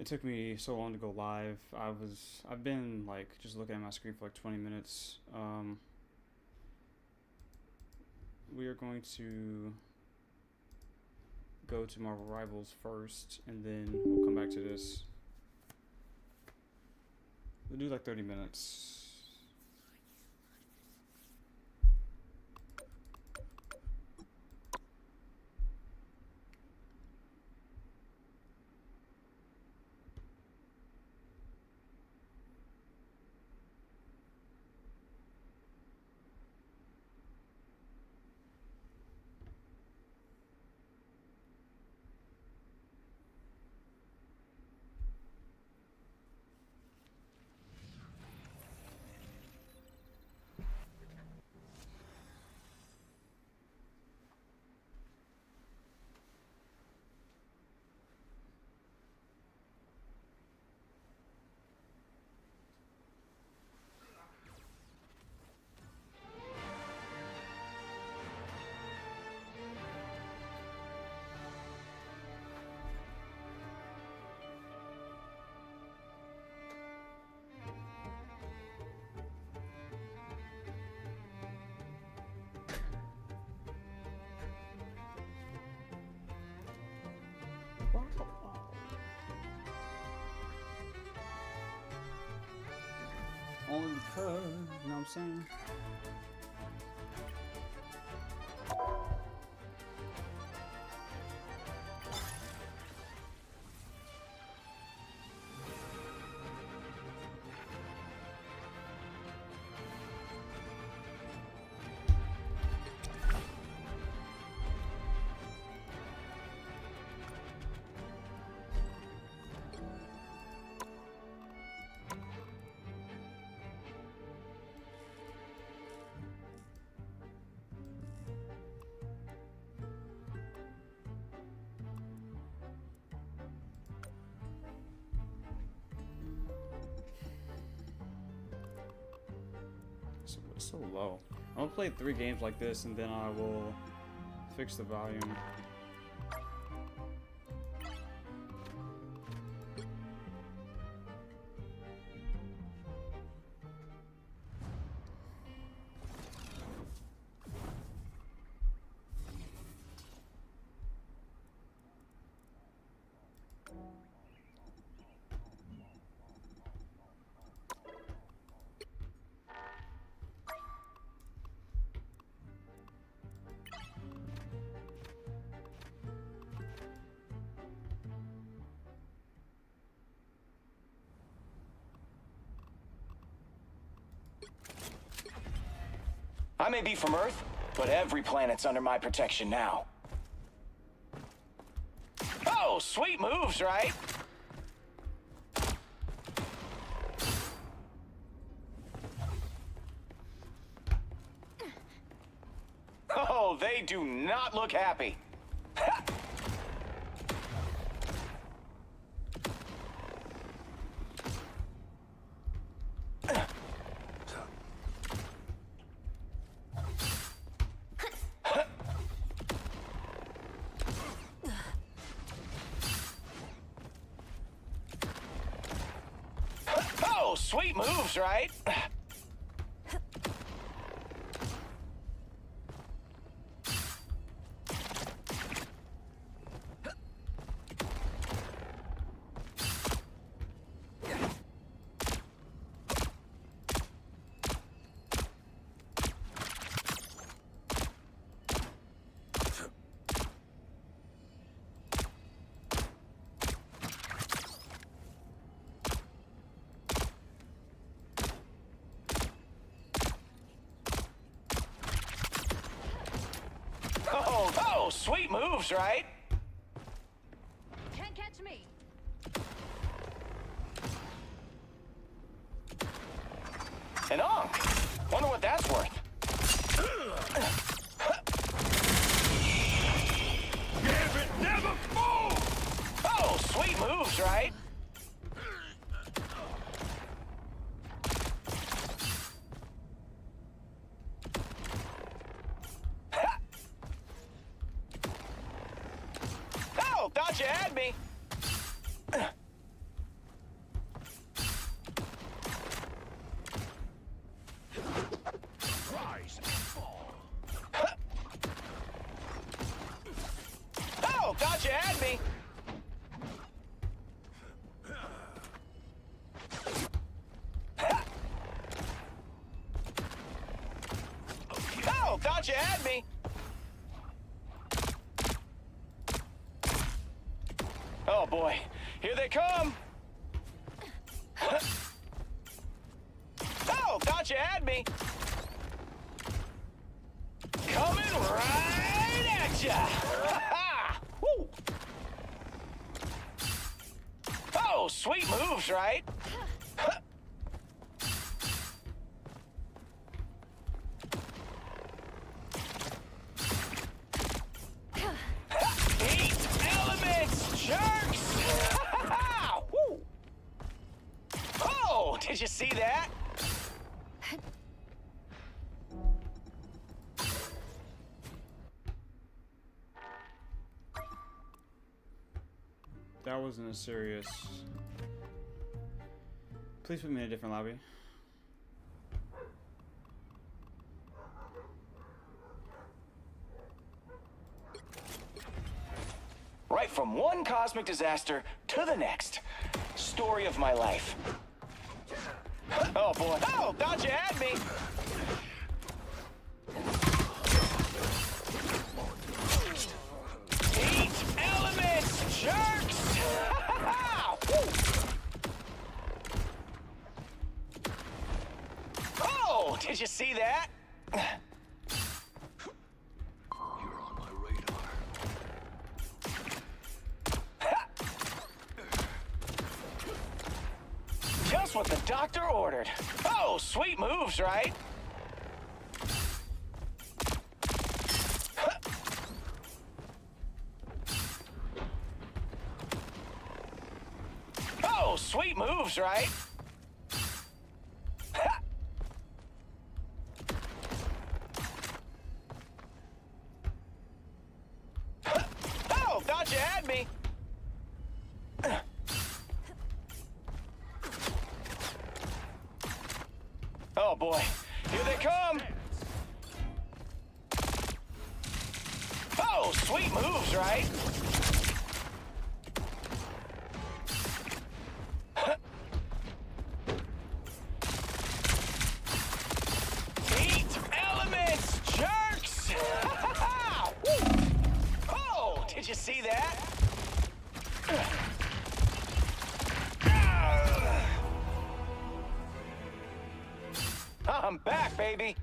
It took me so long to go live. I've been like just looking at my screen for like 20 minutes. We are going to go to Marvel Rivals first, and then we'll come back to this. We'll do like 30 minutes. Only because, you know what I'm saying? It's so low. I'm gonna play 3 games like this, and then I will fix the volume. I may be from Earth, but every planet's under my protection now. Oh, sweet moves, right? Oh, they do not look happy. Oh, sweet moves, right? Oh, sweet moves, right? Can't catch me. An onk. Wonder what that's worth. If it never falls! Oh, sweet moves, right? Oh, thought you had me. you had me. Oh, thought you had me. Oh boy, here they come. Oh, thought you had me. Coming right at ya. Woo. Oh, sweet moves, right? Eat elements, jerks! Woo. Oh, did you see that? That wasn't a serious. Please put me in a different lobby. Right from one cosmic disaster to the next. Story of my life. Oh boy. Oh, thought you had me. Eat elements, jerks! Oh, did you see that? You're on my radar. Just what the doctor ordered. Oh, sweet moves, right? Oh, sweet moves, right? Oh, thought you had me. Oh boy, here they come. Oh, sweet moves, right? Eat elements, jerks! Oh, did you see that? I'm back, baby.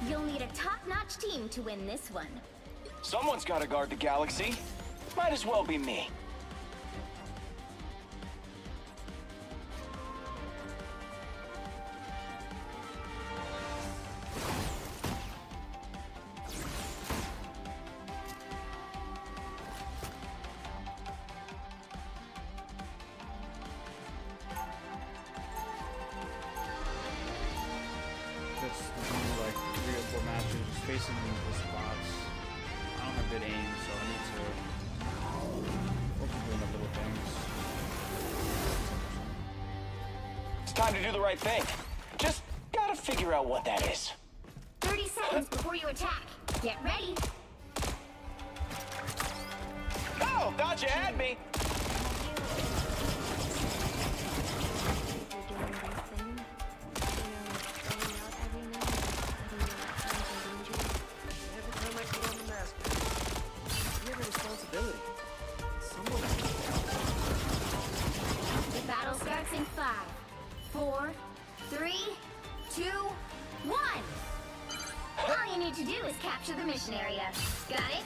You'll need a top-notch team to win this one. Someone's got to guard the galaxy. Might as well be me. Just do like 3 or 4 matches facing the spots. I don't have good aim, so I need to focus on the little things. Time to do the right thing. Just gotta figure out what that is. 30 seconds before you attack. Get ready. Oh, thought you had me. Every time I put on the mask, you have a responsibility. Someone The battle starts in 5, 4, 3, 2, 1. All you need to do is capture the mission area. Got it?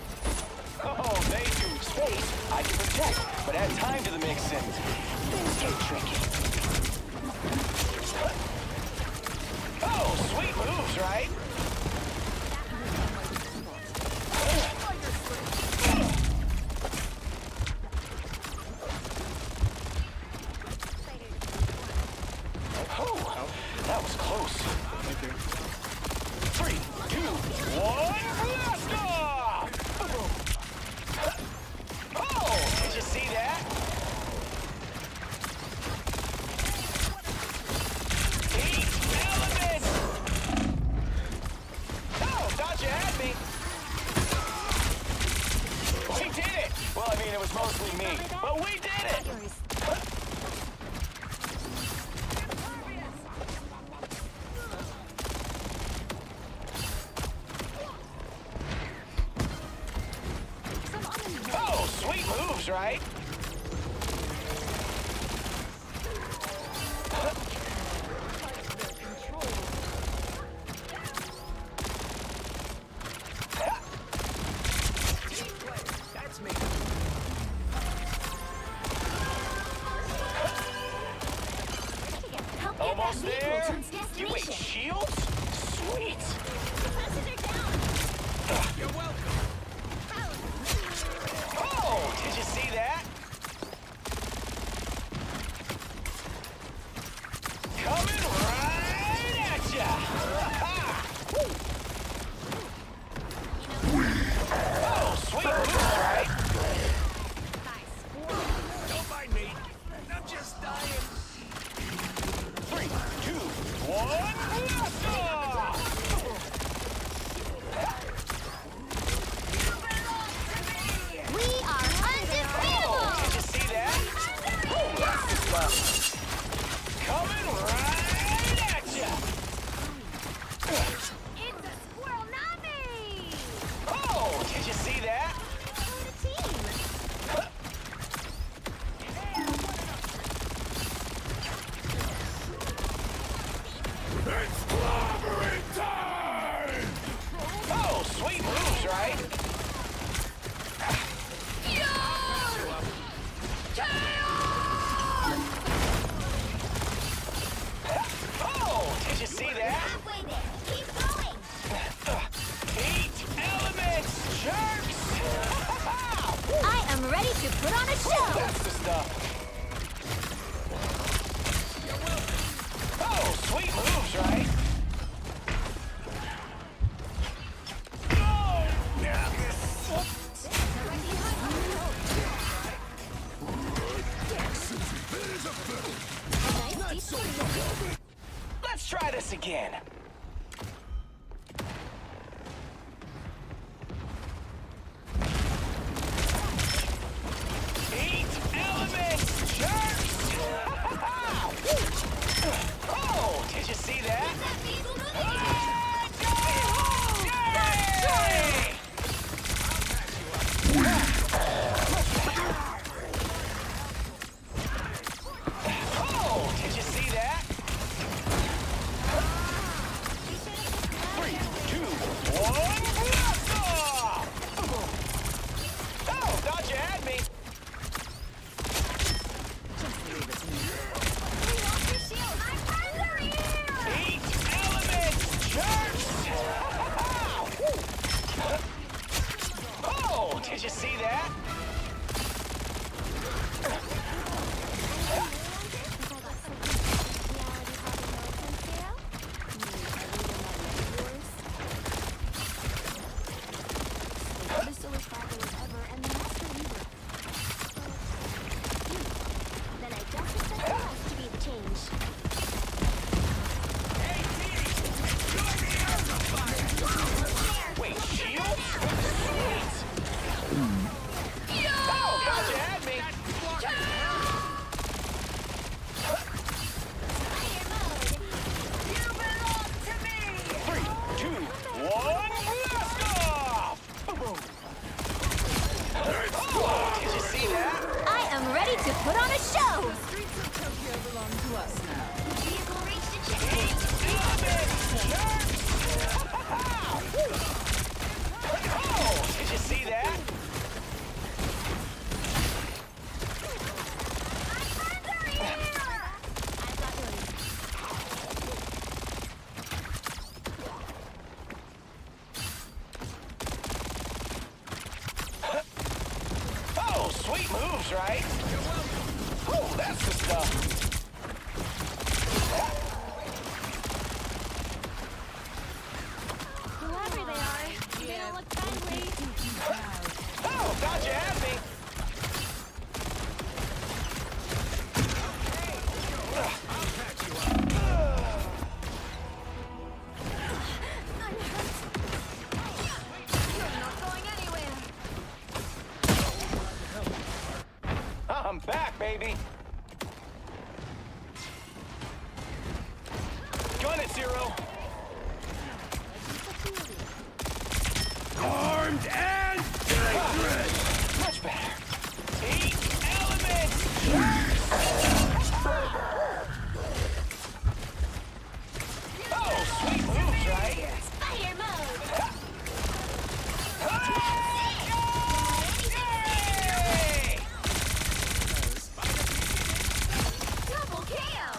Oh, they do space. I can protect, but add time to the mix and things get tricky. Oh, sweet moves, right? Oh, that was close. Thank you. 3, 2, 1, blast off! Oh, did you see that? Heat element! Oh, thought you had me. We did it! Well, I mean, it was mostly me, but we did it! Oh, sweet moves, right? that's me. Help get Almost that vehicle there. to its You wait, destination. shields? Sweet. Passenger down. You're welcome. Oh, did you see that? Coming right at ya! Oh, sweet moves, right? Don't mind me. I'm just dying. 3, 2, 1, blast off! We are undefeatable. Did you see that? Coming right at ya! It's a squirrel, not me. Oh, did you see that? The team. Oh, sweet moves, right? Oh, did you see that? Halfway there. Keep going. Heat elements, jerks! I am ready to put on a show. That's the stuff. Oh, sweet moves, right? Let's try this again. Heat elements, jerks! Oh, did you see that? Yay! Oh, did you see that? moves, right? Oh, that's the stuff. Whoever they are, they don't look friendly. Oh, thought you had me. I'm hurt. You're not going anywhere. I'm back, baby. Gun it, Zero. Armed and dangerous! Much better. Eight elements. Oh, sweet moves, right? Fire mode. Yay! Double KO.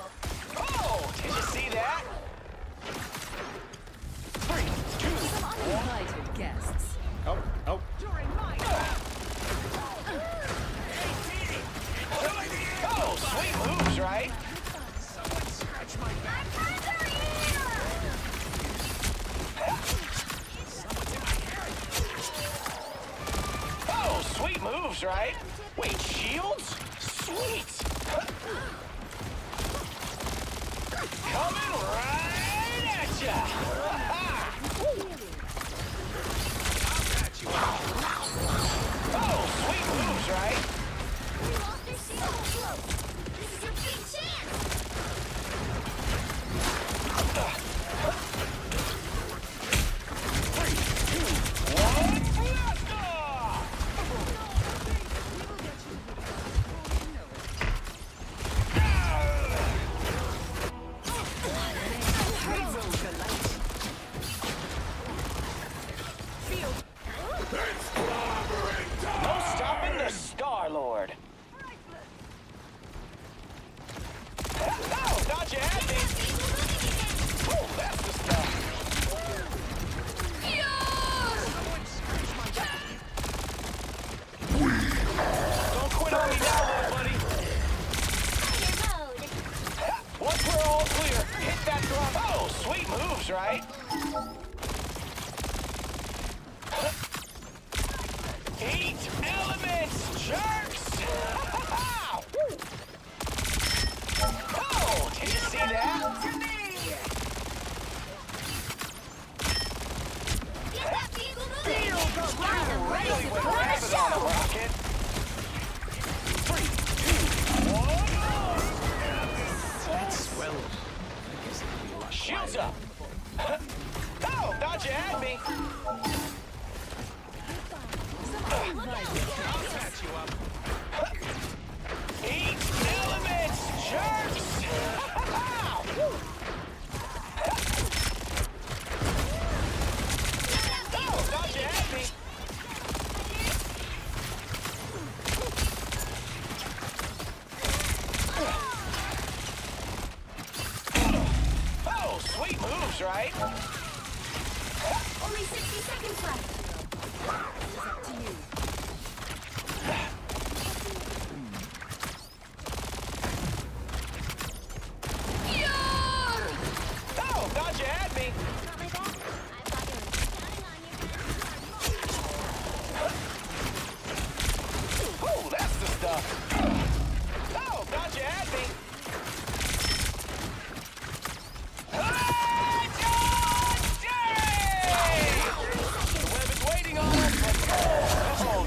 Oh, did you see that? 3, 2, Uninvited guests. Oh, oh. oh, sweet moves, right? I'm under here. Oh, sweet moves, right? Wait, shields? Sweet. Coming right at ya. Oh, sweet moves, right? You lost your shield. This is your big chance. One, blast off! No stopping the Star-Lord. Oh, thought you had me. Oh, that's the stuff. Don't quit on me now, little buddy. Fire mode. Once we're all clear, hit that drum. Oh, sweet moves, right? Eight elements, jerks! Oh, did you see that? Get that vehicle moving. Really went rapid on a rocket. 3, 2, 1. Shields up. Oh, thought you had me. Eight elements, jerks! Oh, thought you had me. Oh, sweet moves, right? Only 60 seconds left. It's up to you. Oh, thought you had me. Not my bad. I thought they were counting on you. Oh, that's the stuff. Oh, thought you had me. The web is waiting on us. Oh,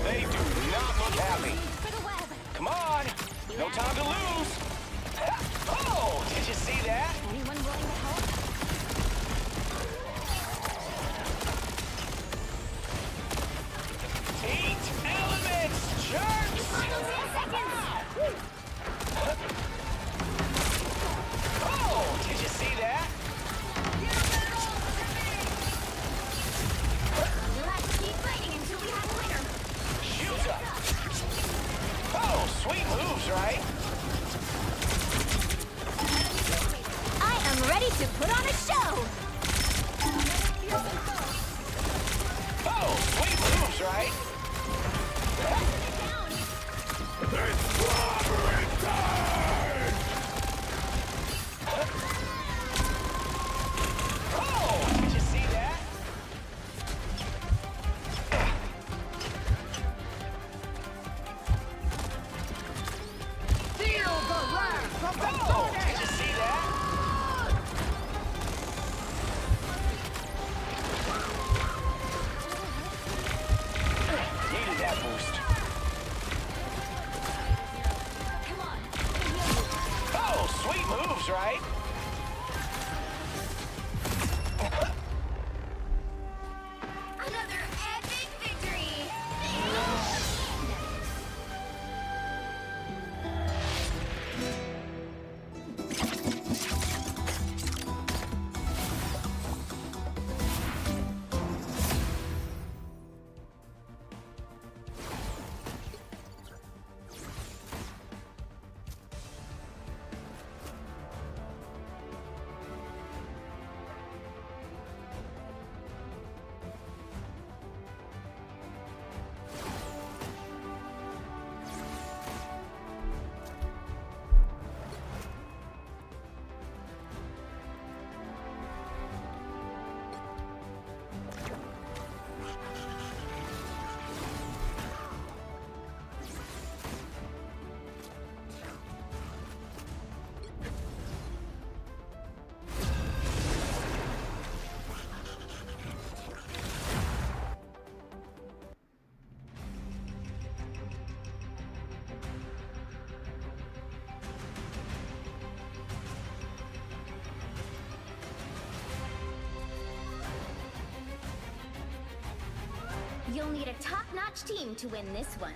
You'll need a top-notch team to win this one.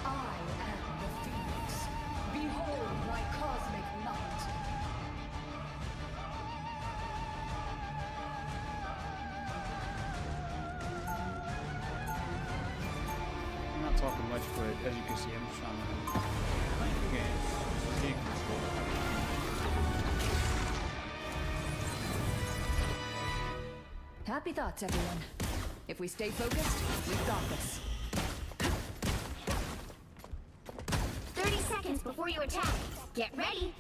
I am the Phoenix. Behold my cosmic light. I'm not talking much, but as you can see, I'm just trying to play the game. Just getting control. Happy thoughts, everyone. If we stay focused, we've got this. 30 seconds before you attack. Get ready.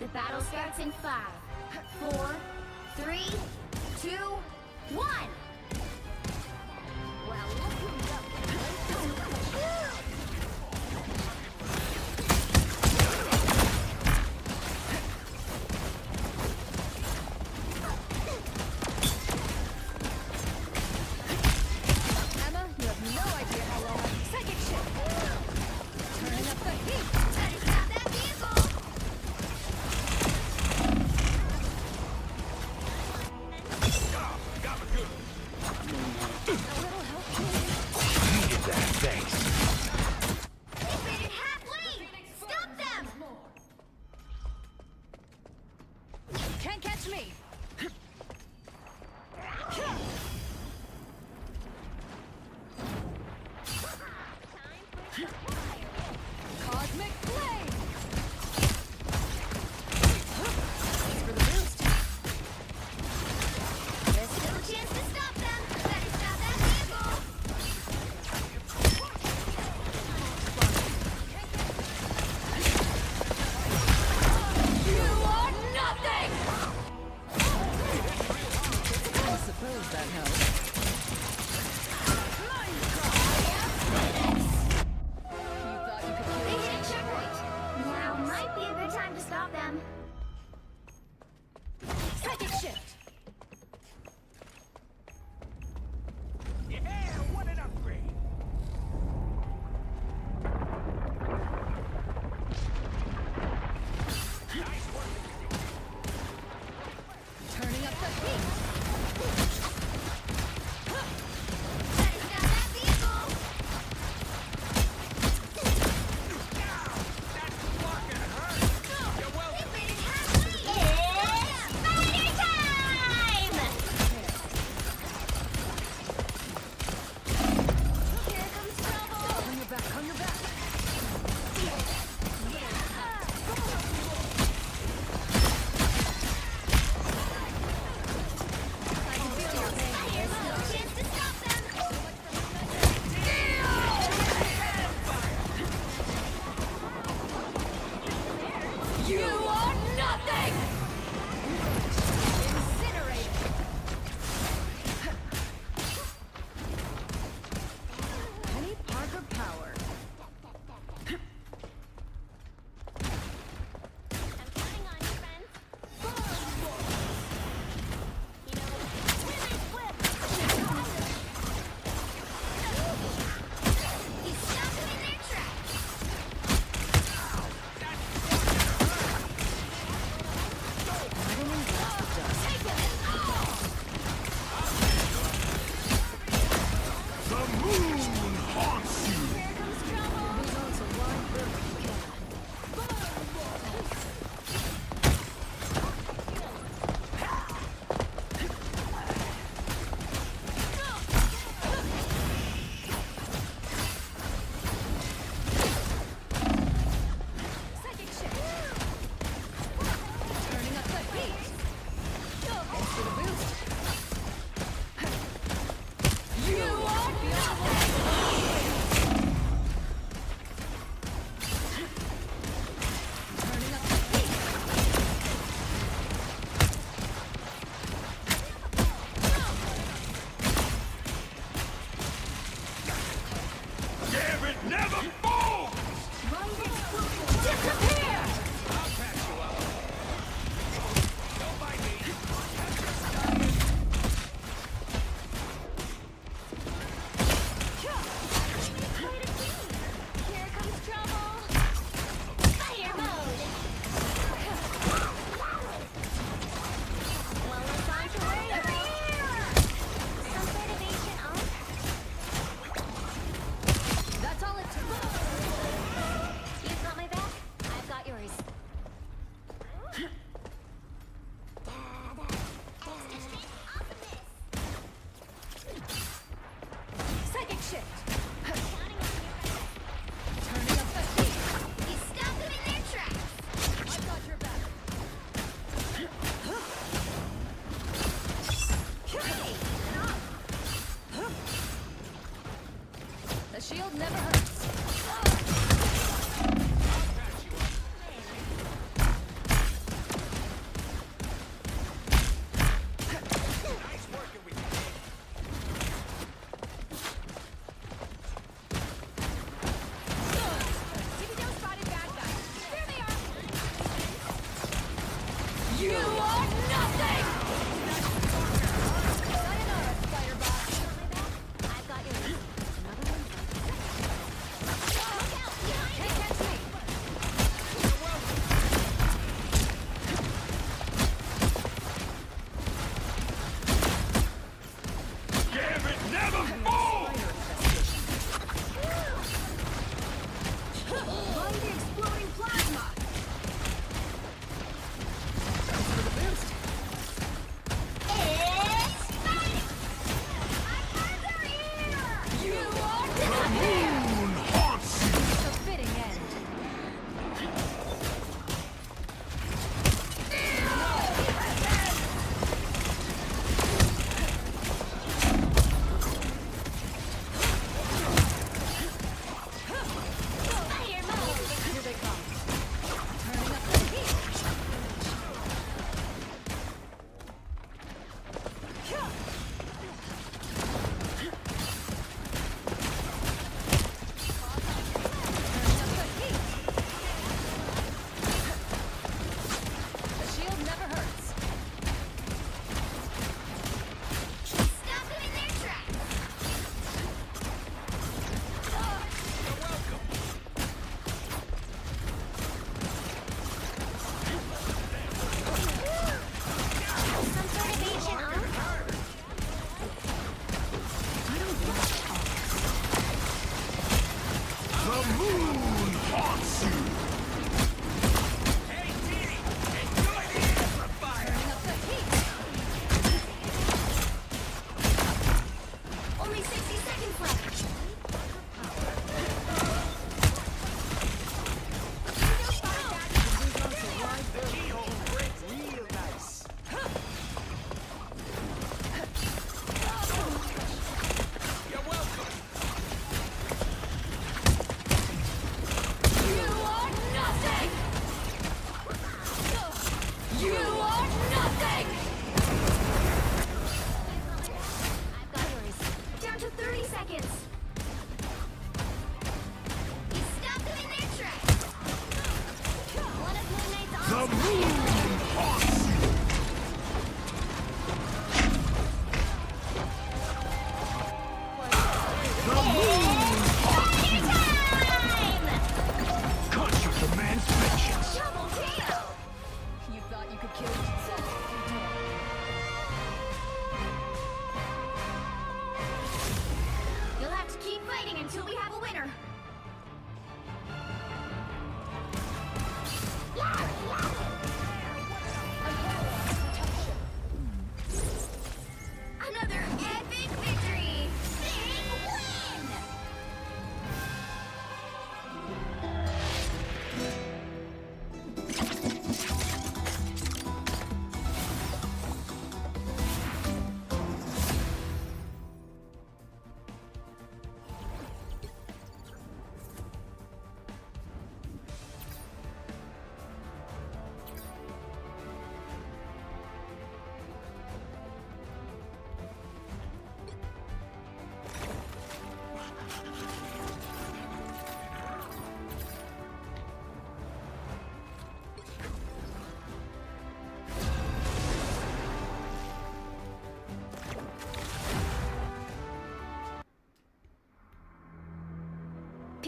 The battle starts in 5, 4, 3, 2, 1. Well, look who's up. Emma, you have no idea how well I'm psychic shit. Turn up the heat. Better stop that vehicle. Got me good. A little help, please.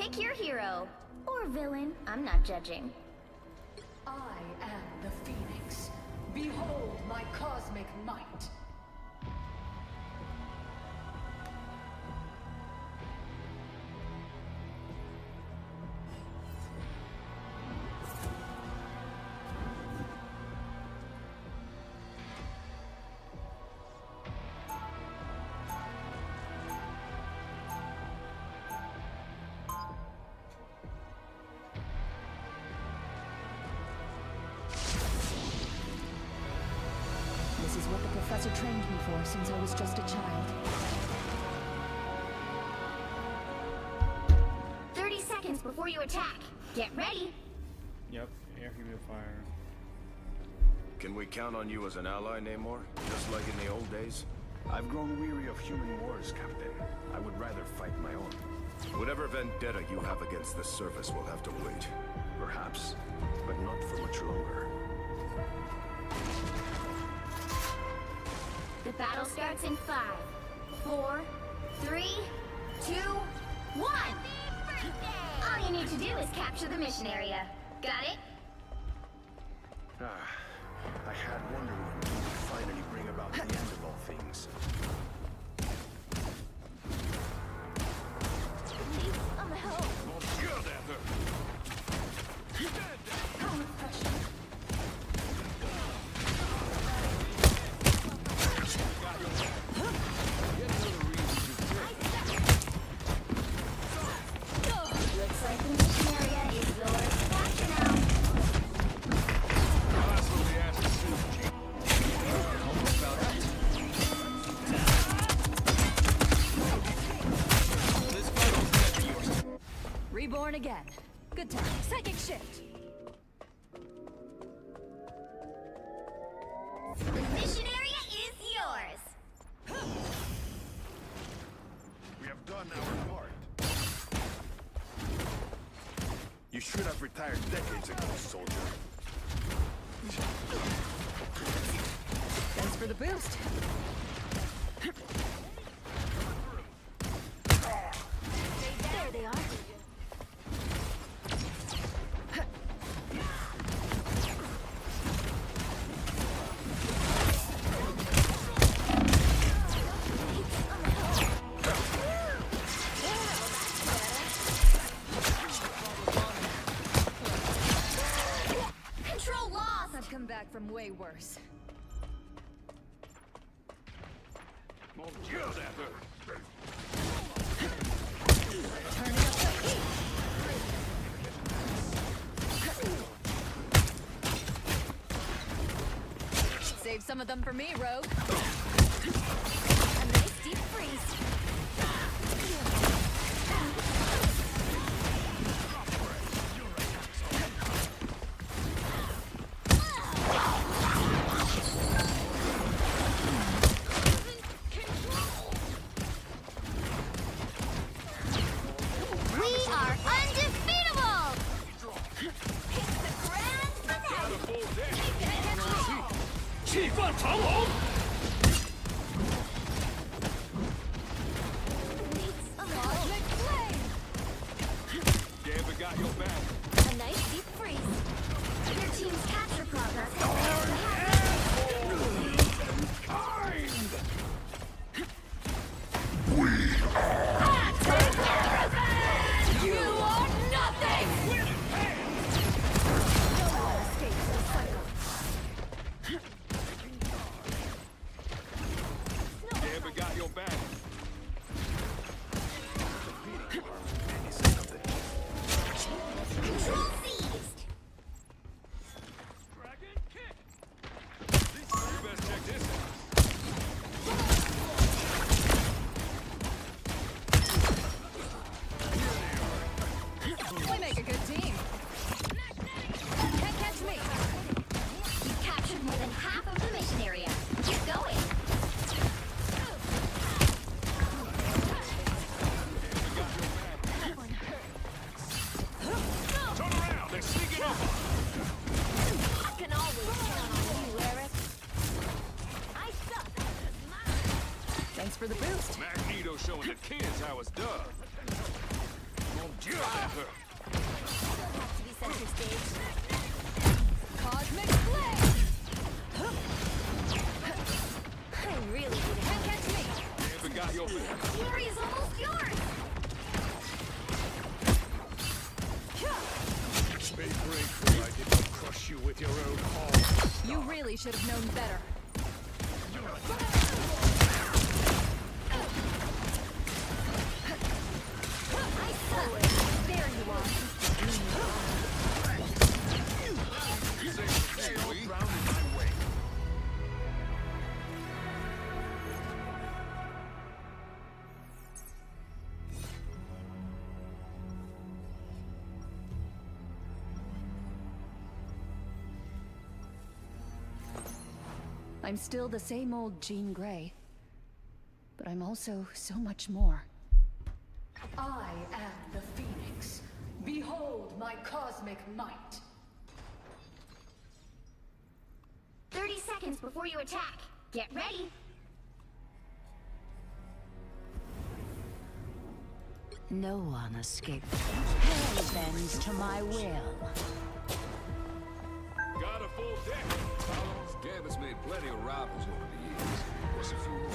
Pick your hero. Or villain. I'm not judging. I am the Phoenix. Behold my cosmic might. This is what the professor trained me for since I was just a child. 30 seconds before you attack. Get ready. Yep, air humidifier. Can we count on you as an ally, Namor? Just like in the old days? I've grown weary of human wars, Captain. I would rather fight my own. Whatever vendetta you have against the Surface will have to wait. Perhaps, but not for much longer. The battle starts in 5, 4, 3, 2, 1. All you need to do is capture the mission area. Got it? I had wondered when you would finally bring about the end of all things. Please, I'm help. Looks like the mission area is yours. Gotcha now. Reborn again. Good time. Psychic shift. The mission area is yours. We have done our part. You should have retired decades ago, soldier. Thanks for the boost. There they are. Control lost. I've come back from way worse. Turning up the heat. Save some of them for me, Rogue. A nice deep freeze. We are undefeatable! It's the grand finale! Cosmic flame! A nice deep freeze. Your team's capture progress has You are nothing! No one escapes the cycle. control seized! We make a good team. Can't catch me. You've captured more than half of the mission area. Keep going! I can always count on you, Eric. I suck. Thanks for the boost. Magneto showing the kids how it's done. Still have to be center stage. Cosmic flame! I really need Can't help. catch me! Never got your back. Fury is almost yours. Be grateful I did not crush you with your own arms. You really should have known better. I saw it. There you are. Drowned in my way. I'm still the same old Jean Grey, but I'm also so much more. I am the Phoenix. Behold my cosmic might. 30 seconds before you attack. Get ready. No one escaped. Hell bends to my will. Got a full deck. Gambit's made plenty of rivals over the years. What's a few more?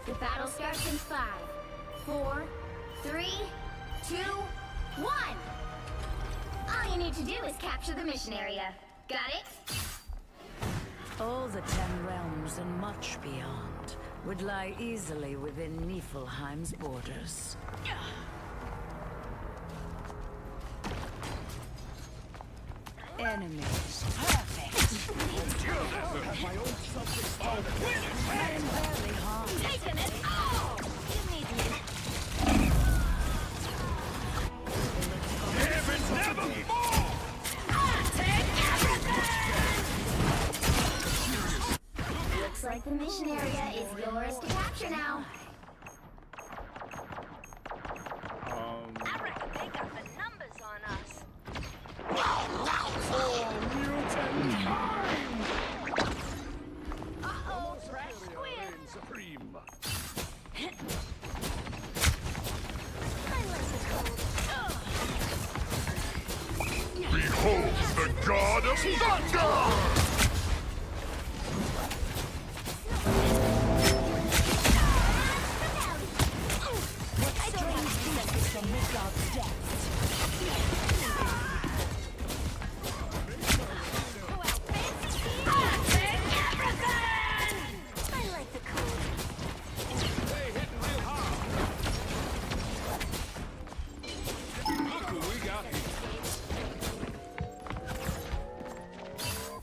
The battle starts in 5, 4, 3, 2, 1. All you need to do is capture the mission area. Got it? All the 10 realms and much beyond would lie easily within Niflheim's borders. Enemies perfect. I am barely harmed. Taking it all! You need me. Looks like the mission area is yours to capture now. Um, reckon they got the numbers on us. Uh-oh, fresh squid. Supreme. I like the cold. Behold the god of thunder! I don't have to do this from Midgard's depths. I like the cold. Hey, hitting real hard. Look who we got here.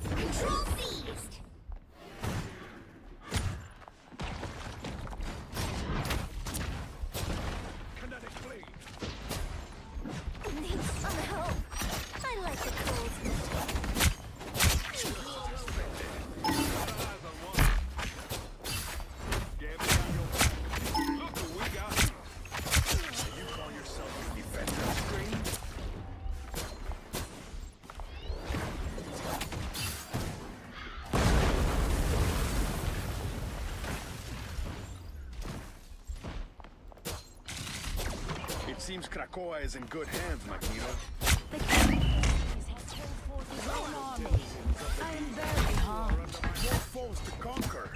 Control seized. Kinetic blade. Need some help. I like the cold. Gambit got your back. Look who we got here. You call yourself a defender, Scream? It seems Krakoa is in good hands, Magneto. The king has turned forth his own army. I am barely harmed. More foes to conquer.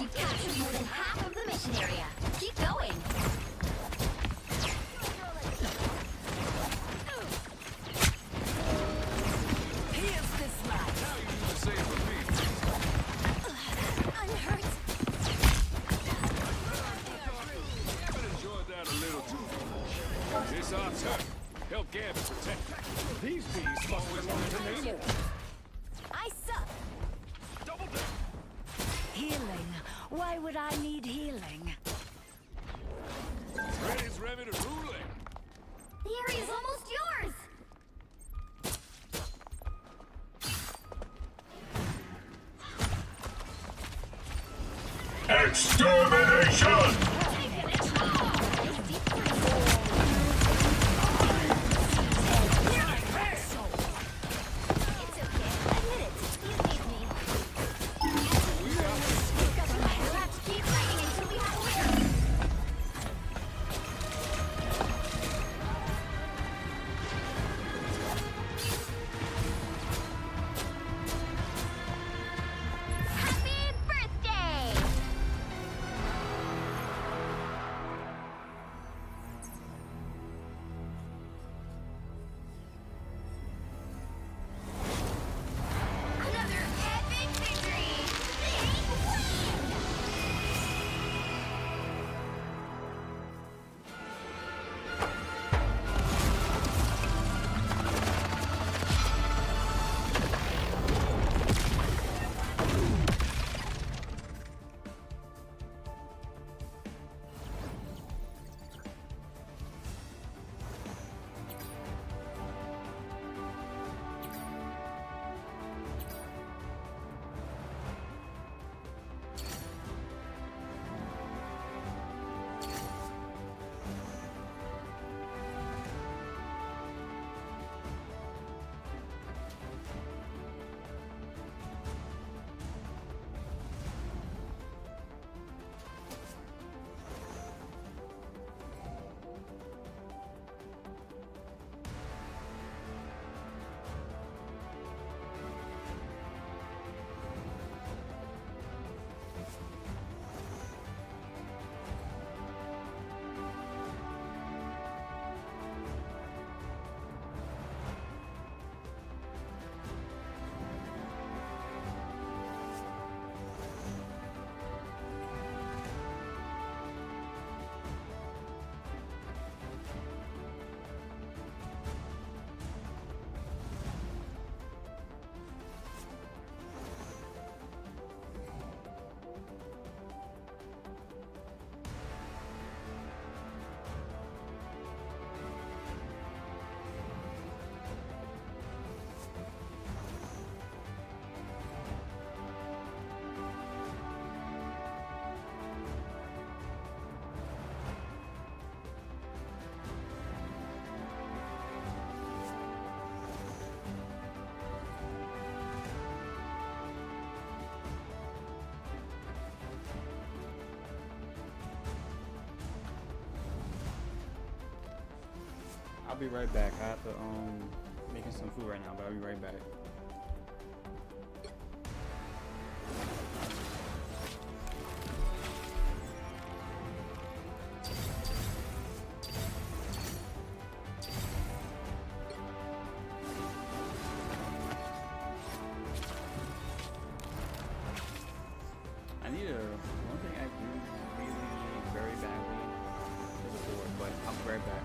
You've captured more than half of the mission area. Keep going. Here's this life. Now you do the same for me. I'm hurt. Gambit enjoyed that a little too much. It's our turn. Help Gambit protect. These bees always wanted to name it. I suck. Double down. Healing. Why would I need healing? Ready's Remy to ruling. The area is almost yours. Extermination! Taking it all. Deep I'll be right back. I have to making some food right now, but I'll be right back. I need one thing I do really need very badly is a board, but I'll be right back.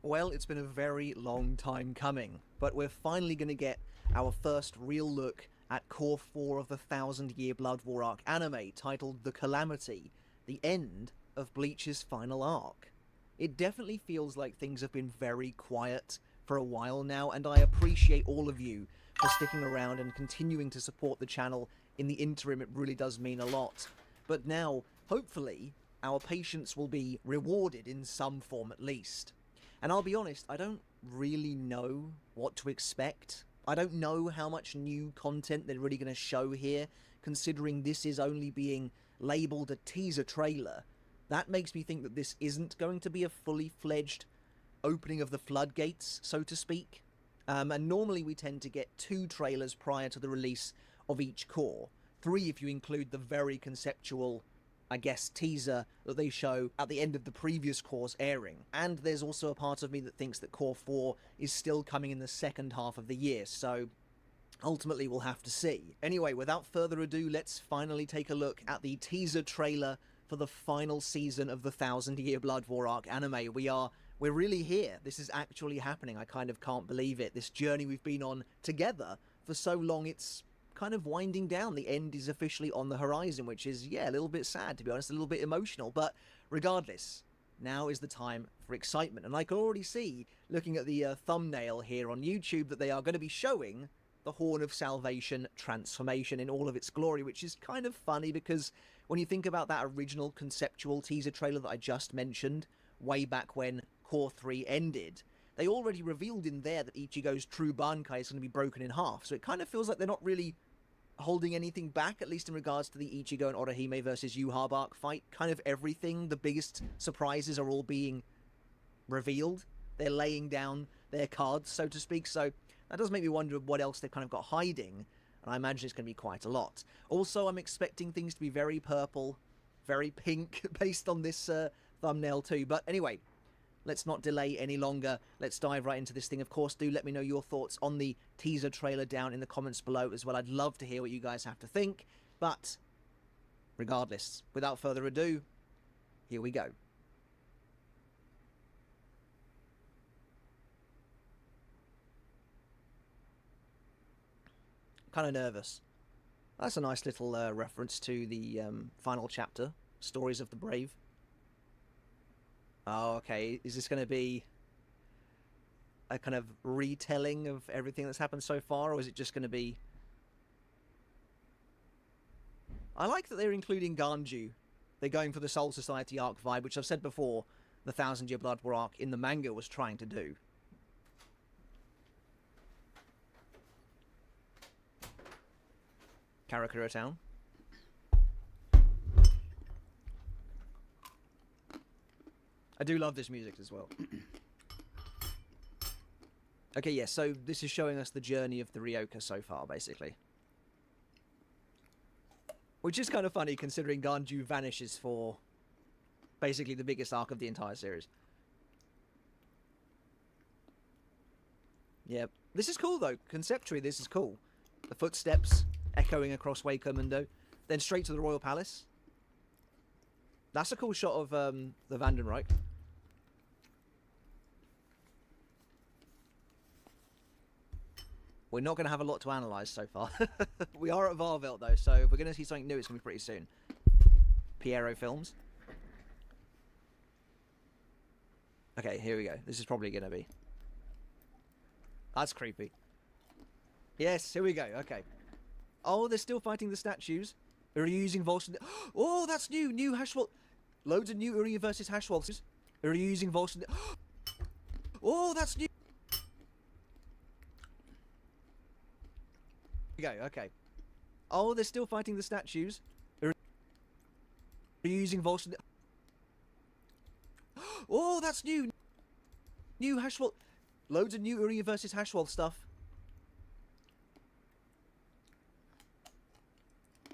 Well, it's been a very long time coming, but we're finally going to get our first real look at Core 4 of the 1000-Year Blood War arc anime, titled The Calamity, the end of Bleach's final arc. It definitely feels like things have been very quiet for a while now, and I appreciate all of you for sticking around and continuing to support the channel in the interim. It really does mean a lot. But now, hopefully, our patience will be rewarded in some form at least. And I'll be honest, I don't really know what to expect. I don't know how much new content they're really going to show here, considering this is only being labelled a teaser trailer. That makes me think that this isn't going to be a fully fledged opening of the floodgates, so to speak. And normally we tend to get 2 trailers prior to the release of each core. 3 if you include the very conceptual, I guess, teaser that they show at the end of the previous core's airing. And there's also a part of me that thinks that Core 4 is still coming in the second half of the year, so ultimately we'll have to see. Anyway, without further ado, let's finally take a look at the teaser trailer for the final season of the 1000-Year Blood War arc anime. We're really here. This is actually happening. I kind of can't believe it. This journey we've been on together for so long, it's kind of winding down. The end is officially on the horizon, which is, yeah, a little bit sad, to be honest, a little bit emotional, but regardless, now is the time for excitement. And I can already see, looking at the thumbnail here on YouTube, that they are going to be showing the Horn of Salvation transformation in all of its glory, which is kind of funny because when you think about that original conceptual teaser trailer that I just mentioned, way back when Core 3 ended, they already revealed in there that Ichigo's true Bankai is going to be broken in half, so it kind of feels like they're not really holding anything back, at least in regards to the Ichigo and Orihime versus Yhwach arc fight. Kind of everything, the biggest surprises are all being revealed. They're laying down their cards, so to speak, so that does make me wonder what else they've kind of got hiding, and I imagine it's going to be quite a lot. Also, I'm expecting things to be very purple, very pink, based on this thumbnail too, but anyway, let's not delay any longer. Let's dive right into this thing. Of course, do let me know your thoughts on the teaser trailer down in the comments below as well. I'd love to hear what you guys have to think. But regardless, without further ado, here we go. Kind of nervous. That's a nice little reference to the final chapter, Stories of the Brave. Oh, okay. Is this going to be a kind of retelling of everything that's happened so far, or is it just going to be... I like that they're including Ganju. They're going for the Soul Society arc vibe, which I've said before, the 1000-Year Blood War arc in the manga was trying to do. Karakura Town. I do love this music as well. Okay, yeah, so this is showing us the journey of the Ryoka so far, basically. Which is kind of funny considering Ganju vanishes for basically the biggest arc of the entire series. Yep. This is cool, though. Conceptually, this is cool. The footsteps echoing across Wakemundo. Then straight to the Royal Palace. That's a cool shot of the Vandenreich. We're not going to have a lot to analyse so far. We are at Varvelt, though, so if we're going to see something new, it's going to be pretty soon. Piero Films. Okay, here we go. This is probably going to be... That's creepy. Yes, here we go. Okay. Oh, they're still fighting the statues. They're using Volston... Oh, that's new! New Hashwell... Loads of new Uri versus Hashwell. They're using Volston... Oh, that's new! Go, okay. Oh, they're still fighting the statues. They're using Volston... Oh, that's new! New Hashwell... Loads of new Uri versus Hashwell stuff.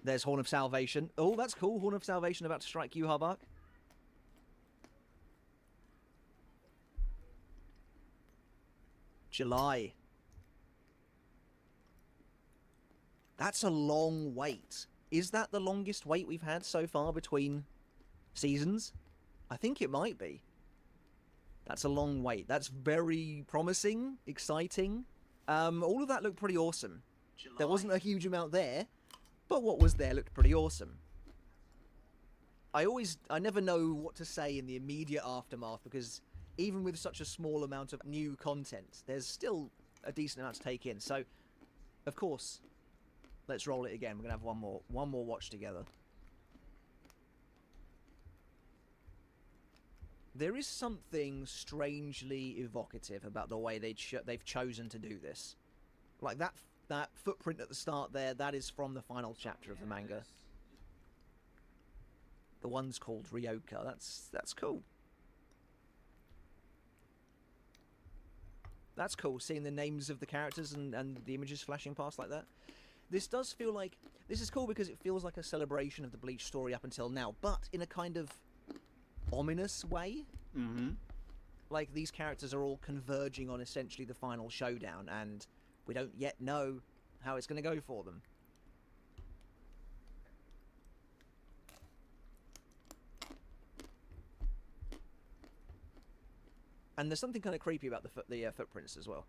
There's Horn of Salvation. Oh, that's cool. Horn of Salvation about to strike you, Harbach. July. That's a long wait. Is that the longest wait we've had so far between seasons? I think it might be. That's a long wait. That's very promising, exciting. All of that looked pretty awesome. July. There wasn't a huge amount there, but what was there looked pretty awesome. I never know what to say in the immediate aftermath, because even with such a small amount of new content, there's still a decent amount to take in. So, of course, let's roll it again. We're gonna have one more watch together. There is something strangely evocative about the way they've chosen to do this. Like that footprint at the start there, that is from the final chapter of the manga. The one's called Ryoka. That's cool. That's cool, seeing the names of the characters and the images flashing past like that. This does feel like... This is cool because it feels like a celebration of the Bleach story up until now, but in a kind of ominous way. Mm-hmm. Like, these characters are all converging on essentially the final showdown, and we don't yet know how it's going to go for them. And there's something kind of creepy about the footprints as well.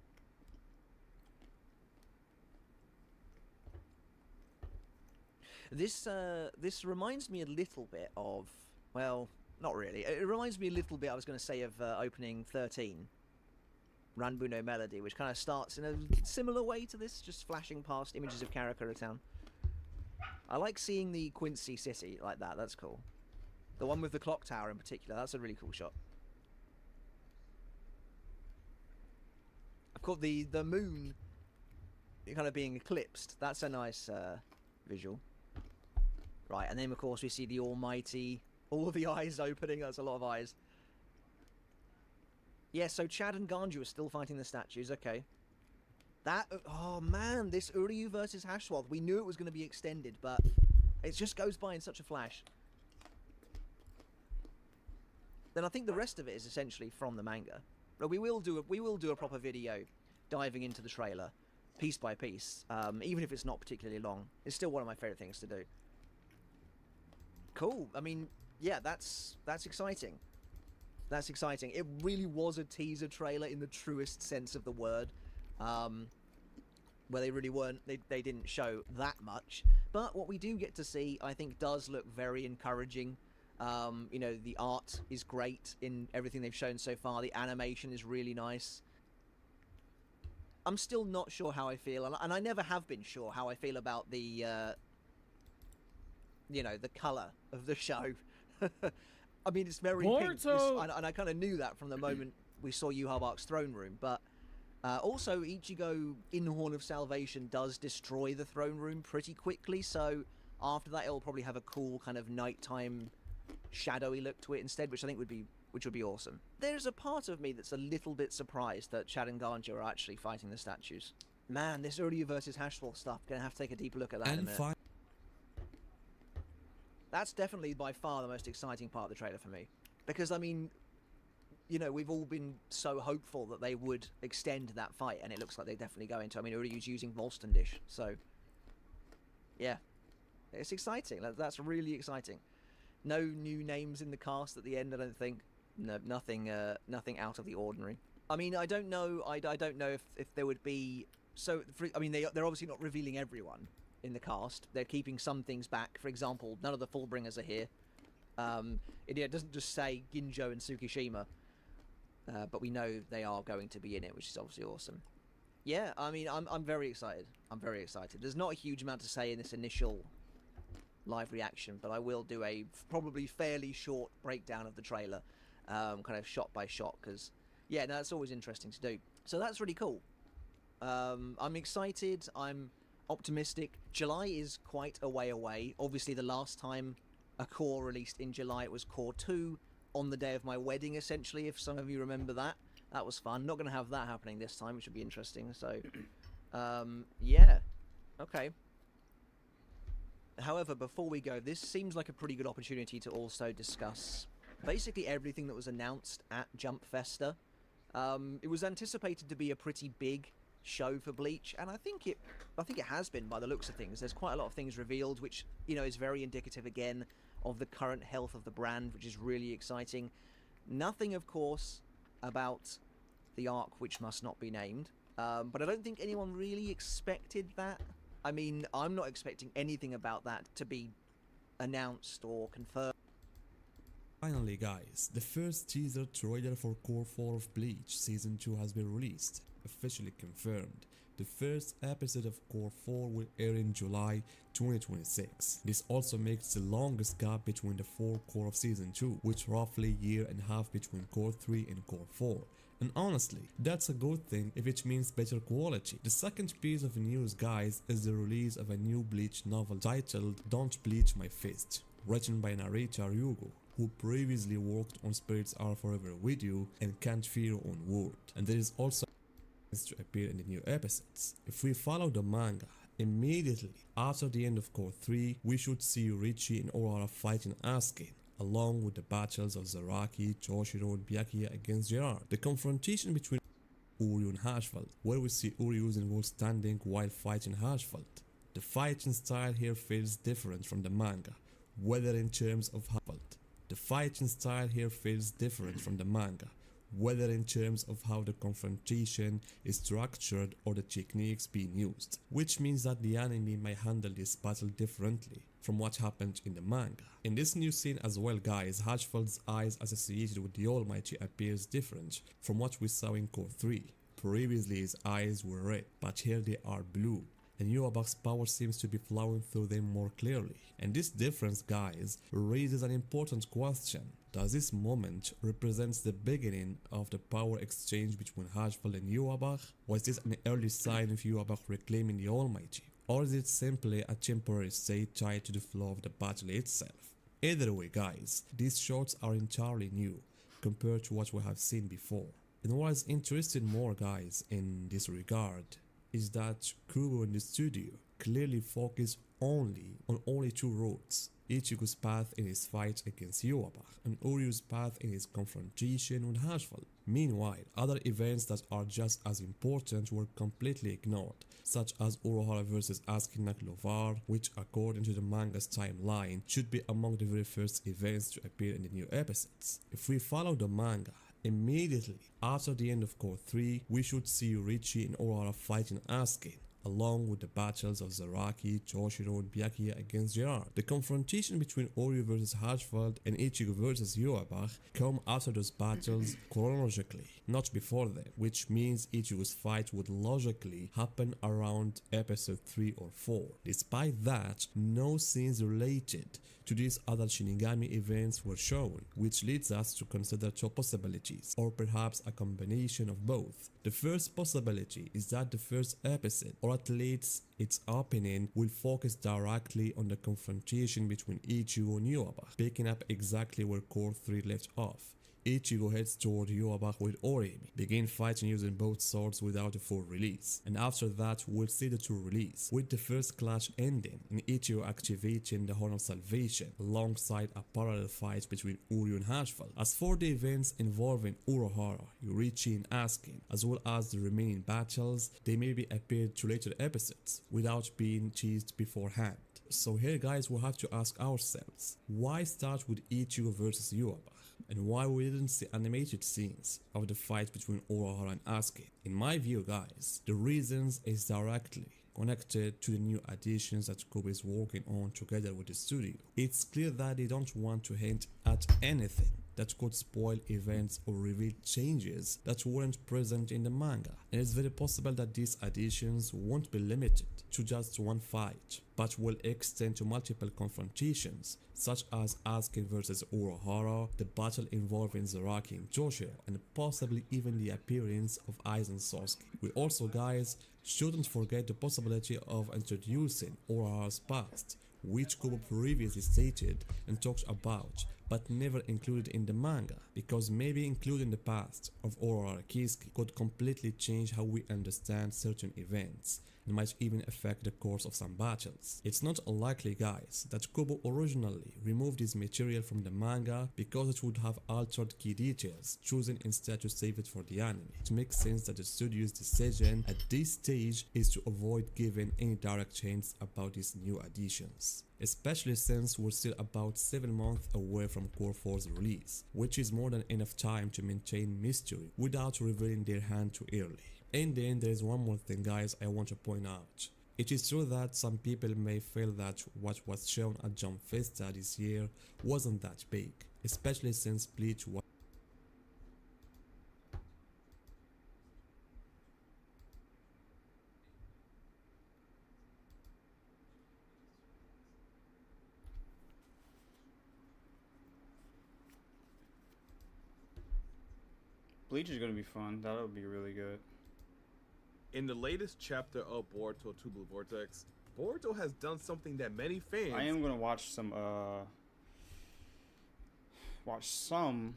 This reminds me a little bit of, well, not really. It reminds me a little bit, I was going to say, of opening 13, Ranbu no Melody, which kind of starts in a similar way to this, just flashing past images of Karakura Town. I like seeing the Quincy city like that. That's cool. The one with the clock tower in particular, that's a really cool shot. I've got the moon kind of being eclipsed. That's a nice visual. Right, and then of course we see the almighty, all the eyes opening. That's a lot of eyes. Yeah, so Chad and Ganju are still fighting the statues. Okay. That, oh man, this Uryu versus Hashwell. We knew it was going to be extended, but it just goes by in such a flash. Then I think the rest of it is essentially from the manga. But we will do a proper video diving into the trailer, piece by piece, even if it's not particularly long. It's still one of my favorite things to do. Cool. I mean, yeah, that's exciting. That's exciting. It really was a teaser trailer in the truest sense of the word, where they really weren't. They didn't show that much. But what we do get to see, I think, does look very encouraging. You know, the art is great in everything they've shown so far. The animation is really nice. I'm still not sure how I feel, and I never have been sure how I feel about the, you know, the colour of the show. I mean, it's very pink, and I kind of knew that from the moment we saw Yhwach's throne room, but also Ichigo in Horn of Salvation does destroy the throne room pretty quickly, so after that it'll probably have a cool kind of nighttime shadowy look to it instead, which I think would be awesome. There's a part of me that's a little bit surprised that Chad and Ganju are actually fighting the statues. Man, this Uryu versus Hashwell stuff, gonna have to take a deeper look at that in a minute. That's definitely by far the most exciting part of the trailer for me. Because, I mean, you know, we've all been so hopeful that they would extend that fight, and it looks like they're definitely going to. I mean, Uryu's using Volstendish, so... yeah. It's exciting. That's really exciting. No new names in the cast at the end, I don't think. No, nothing out of the ordinary. I mean, I don't know. I don't know if there would be. So, I mean, they're obviously not revealing everyone in the cast. They're keeping some things back. For example, none of the Fullbringers are here. It doesn't just say Ginjo and Tsukishima, but we know they are going to be in it, which is obviously awesome. Yeah, I mean, I'm very excited. I'm very excited. There's not a huge amount to say in this initial live reaction, but I will do a probably fairly short breakdown of the trailer, kind of shot by shot, because yeah, no, that's always interesting to do. So that's really cool. I'm excited. I'm optimistic. July is quite a way away. Obviously, the last time a core released in July, it was Core 2 on the day of my wedding, essentially, if some of you remember that. That was fun. Not going to have that happening this time, which would be interesting. So, yeah. Okay. However, before we go, this seems like a pretty good opportunity to also discuss basically everything that was announced at Jump Festa. It was anticipated to be a pretty big show for Bleach, and I think it has been by the looks of things. There's quite a lot of things revealed, which, you know, is very indicative again of the current health of the brand, which is really exciting. Nothing, of course, about the arc which must not be named, but I don't think anyone really expected that. I mean, I'm not expecting anything about that to be announced or confirmed. Finally guys, the first teaser trailer for Core 4 of Bleach Season 2 has been released, officially confirmed. The first episode of Core 4 will air in July 2026. This also makes the longest gap between the 4 core of Season 2, which roughly a year and a half between Core 3 and Core 4. And honestly, that's a good thing if it means better quality. The second piece of news, guys, is the release of a new Bleach novel titled Don't Bleach My Fist, written by Narita Ryugo, who previously worked on Spirits Are Forever With You and Can't Fear Your Own Word. And there is also to appear in the new episodes. If we follow the manga, immediately after the end of Core 3, we should see Richie and Urara fighting Asuke, along with the battles of Zaraki, Toshiro and Byakuya against Gerard. The confrontation between Uryu and Hirschfeld, where we see Uryu's involved standing while fighting Hirschfeld. The fighting style here feels different from the manga, whether in terms of how the confrontation is structured or the techniques being used, which means that the anime may handle this battle differently from what happened in the manga. In this new scene as well, guys, Hirschfeld's eyes associated with the Almighty appears different from what we saw in Core 3. Previously his eyes were red, but here they are blue, and Yuabak's power seems to be flowing through them more clearly. And this difference, guys, raises an important question. Does this moment represent the beginning of the power exchange between Hirschfeld and Yuabak? Was this an early sign of Yuabak reclaiming the Almighty? Or is it simply a temporary state tied to the flow of the battle itself? Either way, guys, these shots are entirely new compared to what we have seen before. And what is interesting more, guys, in this regard is that Kubo and the studio clearly focus on only two roads: Ichigo's path in his fight against Yuabak and Uryu's path in his confrontation with Hirschfeld. Meanwhile, other events that are just as important were completely ignored, such as Urohara vs Asuka Naklovar, which according to the manga's timeline should be among the very first events to appear in the new episodes. If we follow the manga, immediately after the end of Core 3, we should see Richie and Urara fighting Asuke, along with the battles of Zaraki, Toshiro and Byakuya against Gerard. The confrontation between Uryu vs Hirschfeld and Ichigo vs Yuabak come after those battles chronologically, not before them, which means Ichigo's fight would logically happen around episode 3 or 4. Despite that, no scenes related to these other Shinigami events were shown, which leads us to consider two possibilities, or perhaps a combination of both. The first possibility is that the first episode, or at least its opening, will focus directly on the confrontation between Ichigo and Yuabak, picking up exactly where Core 3 left off, Ichigo heads toward Yubaba with Orihime, begin fighting using both swords without a full release, and after that we'll see the two release, with the first clash ending in Ichigo activating the Horn of Salvation alongside a parallel fight between Uryu and Hashfall. As for the events involving Urohara, Yurichi and Askin, as well as the remaining battles, they maybe appeared to later episodes without being teased beforehand. So here guys, we'll have to ask ourselves, why start with Ichigo versus Yubaba? And why we didn't see animated scenes of the fight between Urohara and Asuke? In my view guys, the reasons is directly connected to the new additions that Kobe is working on together with the studio. It's clear that they don't want to hint at anything that could spoil events or reveal changes that weren't present in the manga, and it's very possible that these additions won't be limited to just one fight, but will extend to multiple confrontations, such as Asuke versus Urohara, the battle involving Zaraki and Joshua, and possibly even the appearance of Aizen Sasuke. We also guys shouldn't forget the possibility of introducing Urohara's past, which Kubo previously stated and talked about but never included in the manga, because maybe including the past of Urohara Kisuke could completely change how we understand certain events and might even affect the course of some battles. It's not unlikely guys that Kubo originally removed this material from the manga because it would have altered key details, choosing instead to save it for the anime. It makes sense that the studio's decision at this stage is to avoid giving any direct hints about these new additions, especially since we're still about 7 months away from Core 4's release, which is more than enough time to maintain mystery without revealing their hand too early. And then there is one more thing guys I want to point out. It is true that some people may feel that what was shown at Jump Festa this year wasn't that big, especially since Bleach was Bleach is gonna be fun. That'll be really good. In the latest chapter of Boruto 2 Blue Vortex, Boruto has done something that many fans... I am gonna watch some,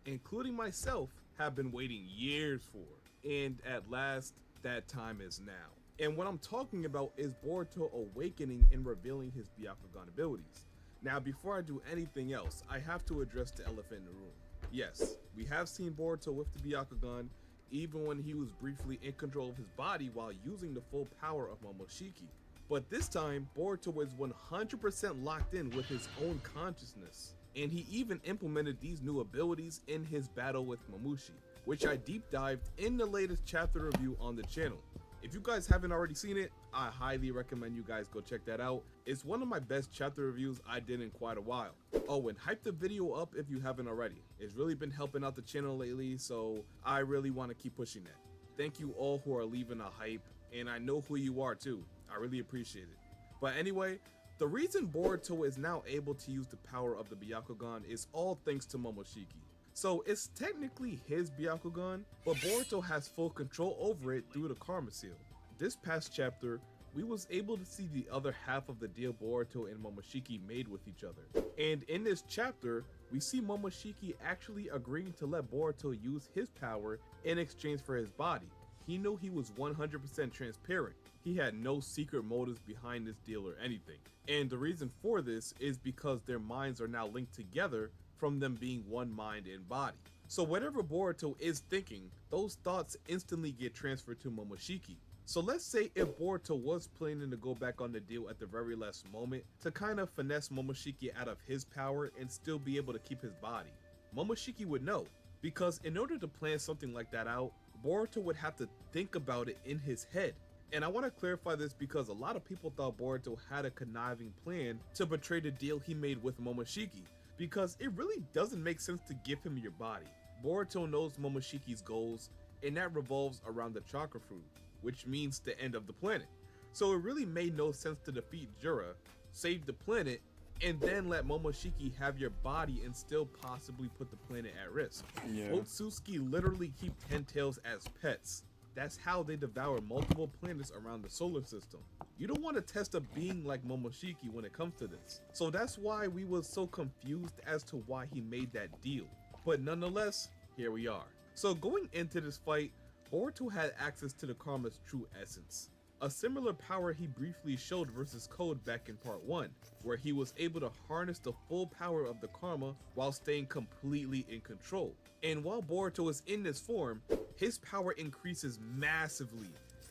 including myself, have been waiting years for. And at last, that time is now. And what I'm talking about is Boruto awakening and revealing his Byakugan abilities. Now, before I do anything else, I have to address the elephant in the room. Yes, we have seen Boruto with the Byakugan, even when he was briefly in control of his body while using the full power of Momoshiki. But this time, Boruto was 100% locked in with his own consciousness, and he even implemented these new abilities in his battle with Momoshi, which I deep dived in the latest chapter review on the channel. If you guys haven't already seen it, I highly recommend you guys go check that out. It's one of my best chapter reviews I did in quite a while. Oh, and hype the video up if you haven't already. It's really been helping out the channel lately, so I really want to keep pushing that. Thank you all who are leaving a hype, and I know who you are too. I really appreciate it. But anyway, the reason Boruto is now able to use the power of the Byakugan is all thanks to Momoshiki. So it's technically his Byakugan, but Boruto has full control over it through the Karma Seal. This past chapter, we was able to see the other half of the deal Boruto and Momoshiki made with each other. And in this chapter, we see Momoshiki actually agreeing to let Boruto use his power in exchange for his body. He knew he was 100% transparent. He had no secret motives behind this deal or anything. And the reason for this is because their minds are now linked together from them being one mind and body. So whatever Boruto is thinking, those thoughts instantly get transferred to Momoshiki. So let's say if Boruto was planning to go back on the deal at the very last moment to kind of finesse Momoshiki out of his power and still be able to keep his body, Momoshiki would know, because in order to plan something like that out, Boruto would have to think about it in his head. And I want to clarify this because a lot of people thought Boruto had a conniving plan to betray the deal he made with Momoshiki, because it really doesn't make sense to give him your body. Boruto knows Momoshiki's goals, and that revolves around the chakra fruit, which means the end of the planet. So it really made no sense to defeat Jura, save the planet, and then let Momoshiki have your body and still possibly put the planet at risk. Yeah. Otsutsuki literally keep 10 tails as pets. That's how they devour multiple planets around the solar system. You don't want to test a being like Momoshiki when it comes to this. So that's why we was so confused as to why he made that deal. But nonetheless, here we are. So going into this fight, Boruto had access to the Karma's true essence. A similar power he briefly showed versus Code back in part 1, where he was able to harness the full power of the Karma while staying completely in control. And while Boruto is in this form, his power increases massively.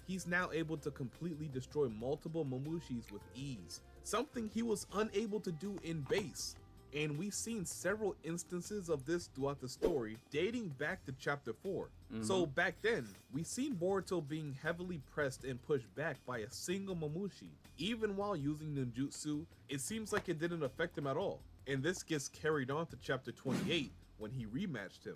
He's now able to completely destroy multiple Mamushis with ease, something he was unable to do in base. And we've seen several instances of this throughout the story, dating back to chapter 4. So back then, we seen Boruto being heavily pressed and pushed back by a single Mamushi. Even while using ninjutsu, it seems like it didn't affect him at all. And this gets carried on to chapter 28 when he rematched him.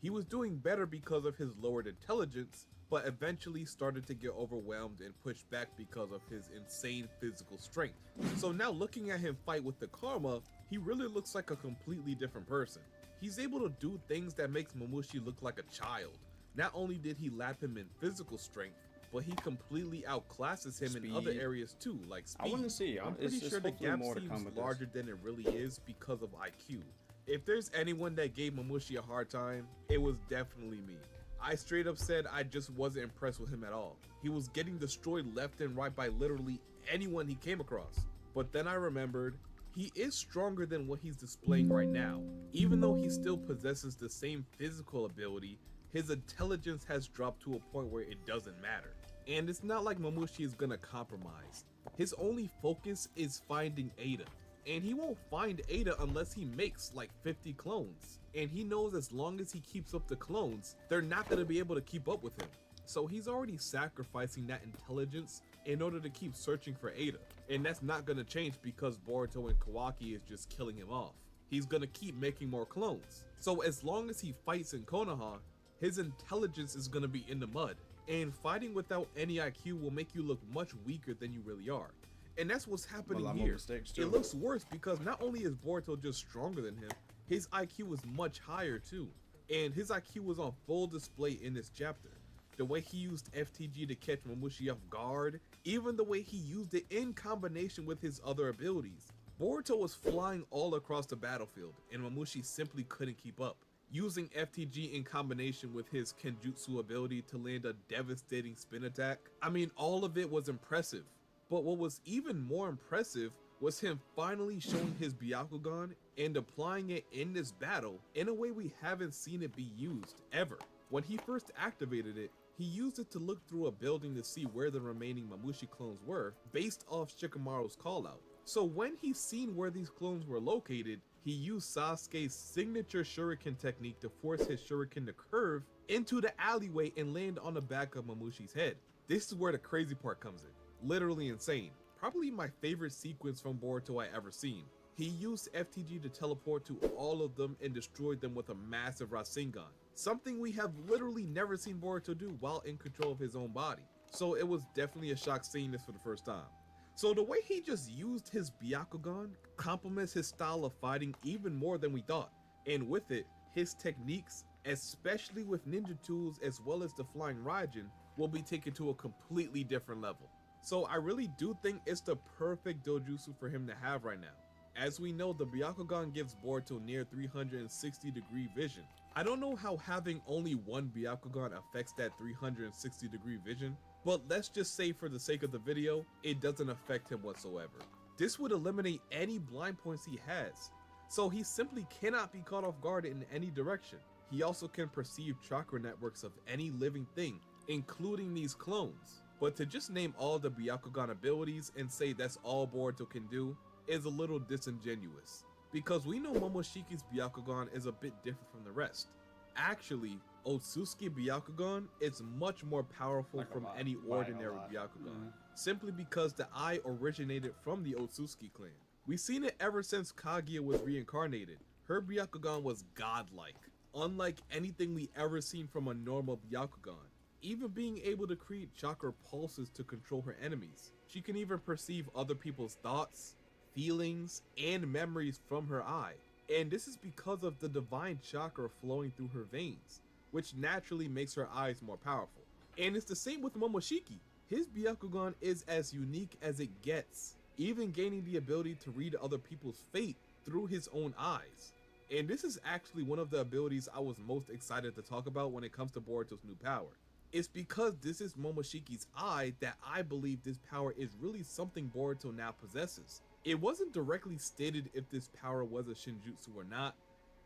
He was doing better because of his lowered intelligence, but eventually started to get overwhelmed and pushed back because of his insane physical strength. So now looking at him fight with the Karma, he really looks like a completely different person. He's able to do things that makes Mamushi look like a child. Not only did he lap him in physical strength, but he completely outclasses him in other areas too, like speed. I want to see. I'm pretty sure the gap seems larger than it really is because of IQ. If there's anyone that gave Mamushi a hard time, it was definitely me. I straight up said I just wasn't impressed with him at all. He was getting destroyed left and right by literally anyone he came across. But then I remembered, he is stronger than what he's displaying right now. Even though he still possesses the same physical ability, his intelligence has dropped to a point where it doesn't matter. And it's not like Mamushi is gonna compromise. His only focus is finding Ada. And he won't find Ada unless he makes like 50 clones. And he knows as long as he keeps up the clones, they're not gonna be able to keep up with him. So he's already sacrificing that intelligence in order to keep searching for Ada. And that's not gonna change because Boruto and Kawaki is just killing him off. He's gonna keep making more clones. So as long as he fights in Konoha, his intelligence is gonna be in the mud. And fighting without any IQ will make you look much weaker than you really are. And that's what's happening here. It looks worse because not only is Boruto just stronger than him, his IQ is much higher too. And his IQ was on full display in this chapter. The way he used FTG to catch Mamushi off guard, even the way he used it in combination with his other abilities. Boruto was flying all across the battlefield and Mamushi simply couldn't keep up. Using FTG in combination with his Kenjutsu ability to land a devastating spin attack. I mean, all of it was impressive. But what was even more impressive was him finally showing his Byakugan and applying it in this battle in a way we haven't seen it be used ever. When he first activated it, he used it to look through a building to see where the remaining Mamushi clones were based off Shikamaru's callout. So when he seen where these clones were located, he used Sasuke's signature shuriken technique to force his shuriken to curve into the alleyway and land on the back of Mamushi's head. This is where the crazy part comes in. Literally insane. Probably my favorite sequence from Boruto I ever seen. He used FTG to teleport to all of them and destroyed them with a massive Rasengan. Something we have literally never seen Boruto do while in control of his own body. So it was definitely a shock seeing this for the first time. So the way he just used his Byakugan complements his style of fighting even more than we thought. And with it, his techniques, especially with ninja tools as well as the flying Raijin, will be taken to a completely different level. So I really do think it's the perfect dojutsu for him to have right now. As we know, the Byakugan gives Boruto near 360 degree vision. I don't know how having only one Byakugan affects that 360 degree vision, but let's just say for the sake of the video, it doesn't affect him whatsoever. This would eliminate any blind points he has, so he simply cannot be caught off guard in any direction. He also can perceive chakra networks of any living thing, including these clones. But to just name all the Byakugan abilities and say that's all Boruto can do is a little disingenuous, because we know Momoshiki's Byakugan is a bit different from the rest. Actually, Otsutsuki Byakugan is much more powerful from any ordinary Byakugan, simply because the eye originated from the Otsutsuki clan. We've seen it ever since Kaguya was reincarnated. Her Byakugan was godlike, unlike anything we ever seen from a normal Byakugan. Even being able to create chakra pulses to control her enemies. She can even perceive other people's thoughts, feelings, and memories from her eye. And this is because of the divine chakra flowing through her veins, which naturally makes her eyes more powerful. And it's the same with Momoshiki. His Byakugan is as unique as it gets, even gaining the ability to read other people's fate through his own eyes. And this is actually one of the abilities I was most excited to talk about when it comes to Boruto's new power. It's because this is Momoshiki's eye that I believe this power is really something Boruto now possesses. It wasn't directly stated if this power was a Shinjutsu or not,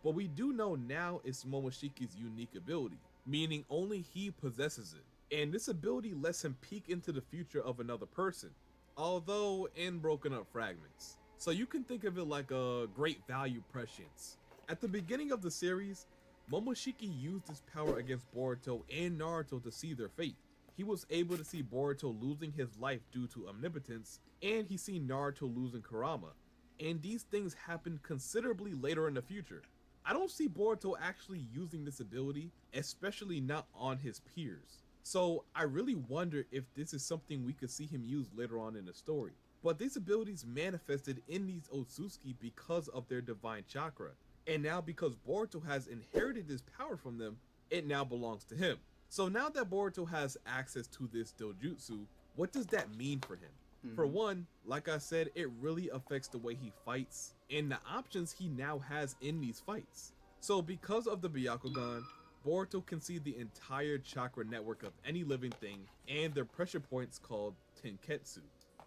but we do know now it's Momoshiki's unique ability, meaning only he possesses it. And this ability lets him peek into the future of another person, although in broken up fragments. So you can think of it like a great value prescience. At the beginning of the series, Momoshiki used his power against Boruto and Naruto to see their fate. He was able to see Boruto losing his life due to omnipotence, and he seen Naruto losing Kurama. And these things happened considerably later in the future. I don't see Boruto actually using this ability, especially not on his peers. So I really wonder if this is something we could see him use later on in the story. But these abilities manifested in these Otsutsuki because of their divine chakra. And now because Boruto has inherited this power from them, it now belongs to him. So now that Boruto has access to this Dojutsu, what does that mean for him? For one, like I said, it really affects the way he fights and the options he now has in these fights. So because of the Byakugan, Boruto can see the entire chakra network of any living thing and their pressure points called Tenketsu.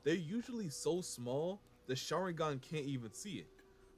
They're usually so small, the Sharingan can't even see it.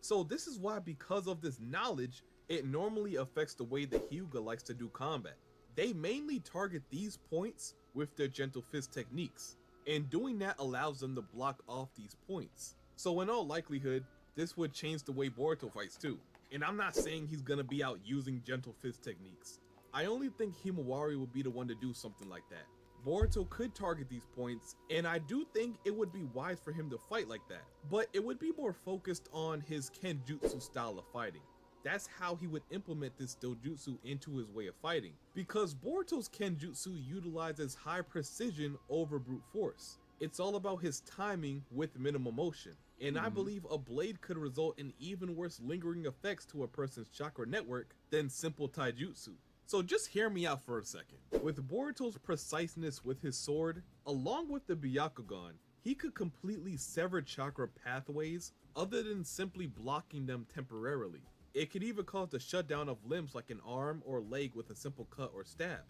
So this is why, because of this knowledge, it normally affects the way the Hyuga likes to do combat. They mainly target these points with their gentle fist techniques, and doing that allows them to block off these points. So in all likelihood, this would change the way Boruto fights too. And I'm not saying he's gonna be out using gentle fist techniques. I only think Himawari would be the one to do something like that. Boruto could target these points, and I do think it would be wise for him to fight like that, but it would be more focused on his Kenjutsu style of fighting. That's how he would implement this Dojutsu into his way of fighting, because Boruto's Kenjutsu utilizes high precision over brute force. It's all about his timing with minimal motion, and I believe a blade could result in even worse lingering effects to a person's chakra network than simple taijutsu. So just hear me out for a second. With Boruto's preciseness with his sword, along with the Byakugan, he could completely sever chakra pathways other than simply blocking them temporarily. It could even cause the shutdown of limbs like an arm or leg with a simple cut or stab.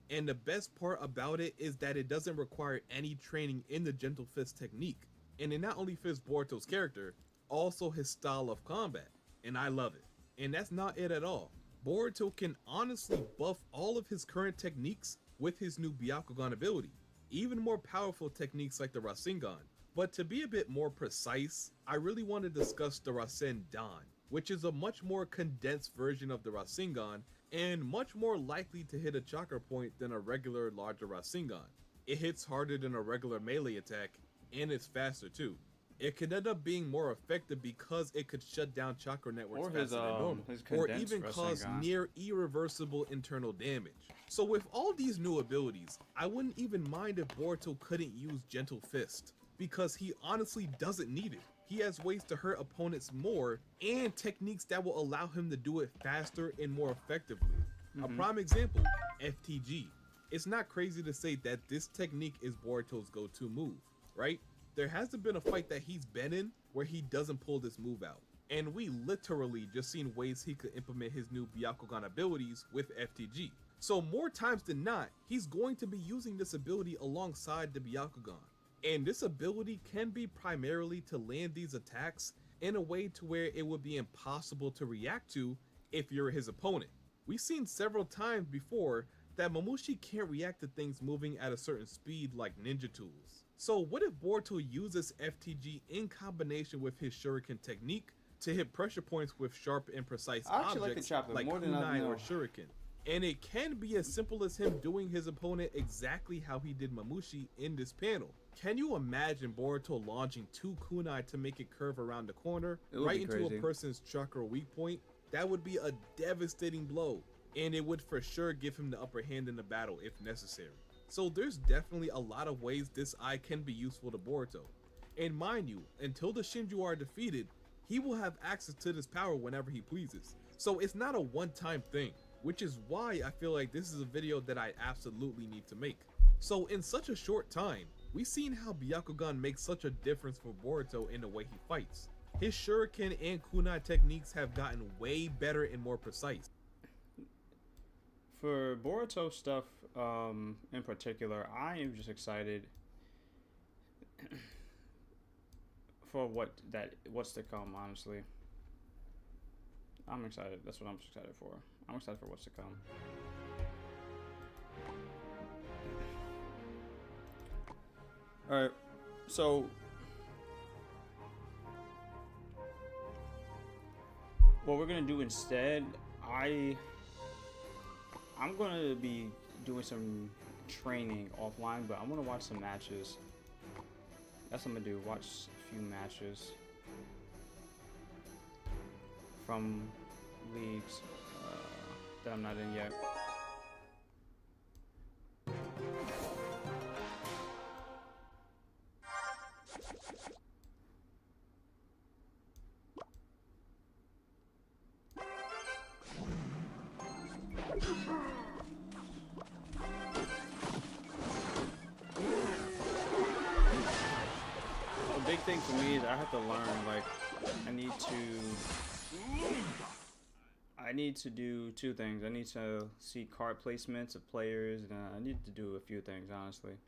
And the best part about it is that it doesn't require any training in the gentle fist technique. And it not only fits Boruto's character, also his style of combat. And I love it. And that's not it at all. Boruto can honestly buff all of his current techniques with his new Byakugan ability, even more powerful techniques like the Rasengan. But to be a bit more precise, I really want to discuss the Rasendan, which is a much more condensed version of the Rasengan and much more likely to hit a chakra point than a regular larger Rasengan. It hits harder than a regular melee attack, and it's faster too. It could end up being more effective because it could shut down chakra networks faster than normal, or even cause near irreversible internal damage. So with all these new abilities, I wouldn't even mind if Boruto couldn't use Gentle Fist, because he honestly doesn't need it. He has ways to hurt opponents more and techniques that will allow him to do it faster and more effectively. A prime example, FTG. It's not crazy to say that this technique is Boruto's go-to move, right? There hasn't been a fight that he's been in where he doesn't pull this move out. And we literally just seen ways he could implement his new Byakugan abilities with FTG. So more times than not, he's going to be using this ability alongside the Byakugan. And this ability can be primarily to land these attacks in a way to where it would be impossible to react to if you're his opponent. We've seen several times before that Momoshi can't react to things moving at a certain speed like ninja tools. So what if Boruto uses FTG in combination with his shuriken technique to hit pressure points with sharp and precise objects like kunai or shuriken? And it can be as simple as him doing his opponent exactly how he did Mamushi in this panel. Can you imagine Boruto launching 2 kunai to make it curve around the corner right into a person's chakra weak point? That would be a devastating blow, and it would for sure give him the upper hand in the battle if necessary. So there's definitely a lot of ways this eye can be useful to Boruto. And mind you, until the Shinju are defeated, he will have access to this power whenever he pleases. So it's not a one-time thing, which is why I feel like this is a video that I absolutely need to make. So in such a short time, we've seen how Byakugan makes such a difference for Boruto in the way he fights. His shuriken and kunai techniques have gotten way better and more precise. For Boruto stuff in particular, I am just excited for what's to come, honestly. I'm excited. That's what I'm excited for. I'm excited for what's to come. Alright, so what we're gonna do instead, I'm gonna be doing some training offline, but I'm gonna watch some matches. That's what I'm gonna do, watch a few matches from leagues that I'm not in yet. A big thing for me is I have to learn, like, I need to do two things. I need to see card placements of players, and I need to do a few things, honestly.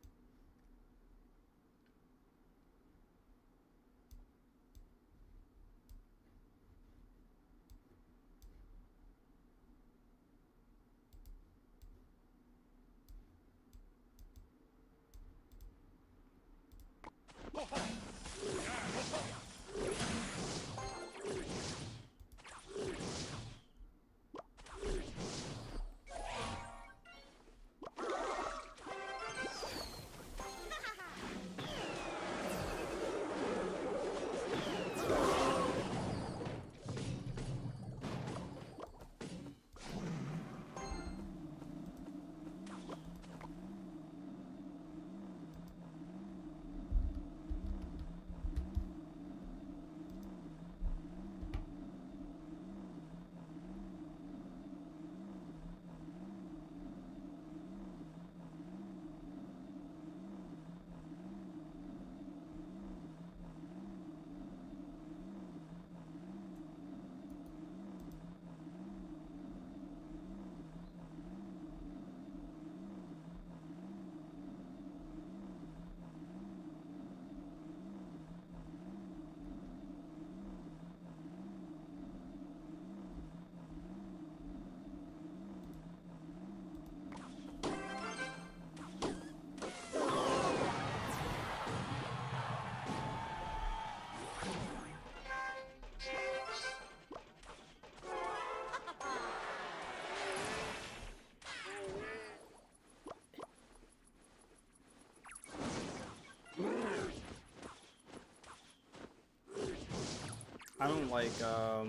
I don't like the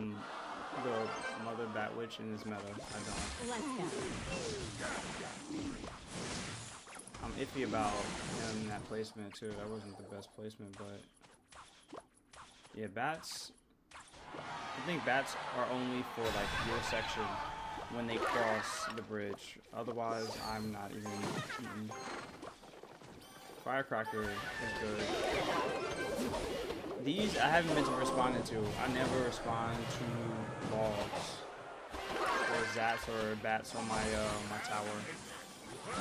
Mother Bat Witch in this meta. I don't. Let's go. I'm iffy about him in that placement too. That wasn't the best placement, but yeah, bats. I think bats are only for like your section when they cross the bridge. Otherwise, I'm not even. Firecracker is good. These I haven't been responding to. I never respond to logs or zats or bats on my my tower. I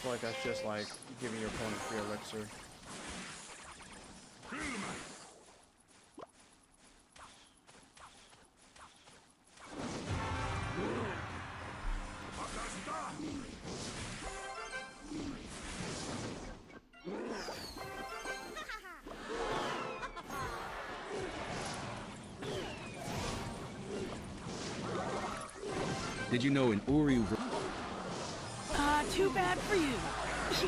feel like that's just like giving your opponent free elixir. Did you know in Uri? Too bad for you.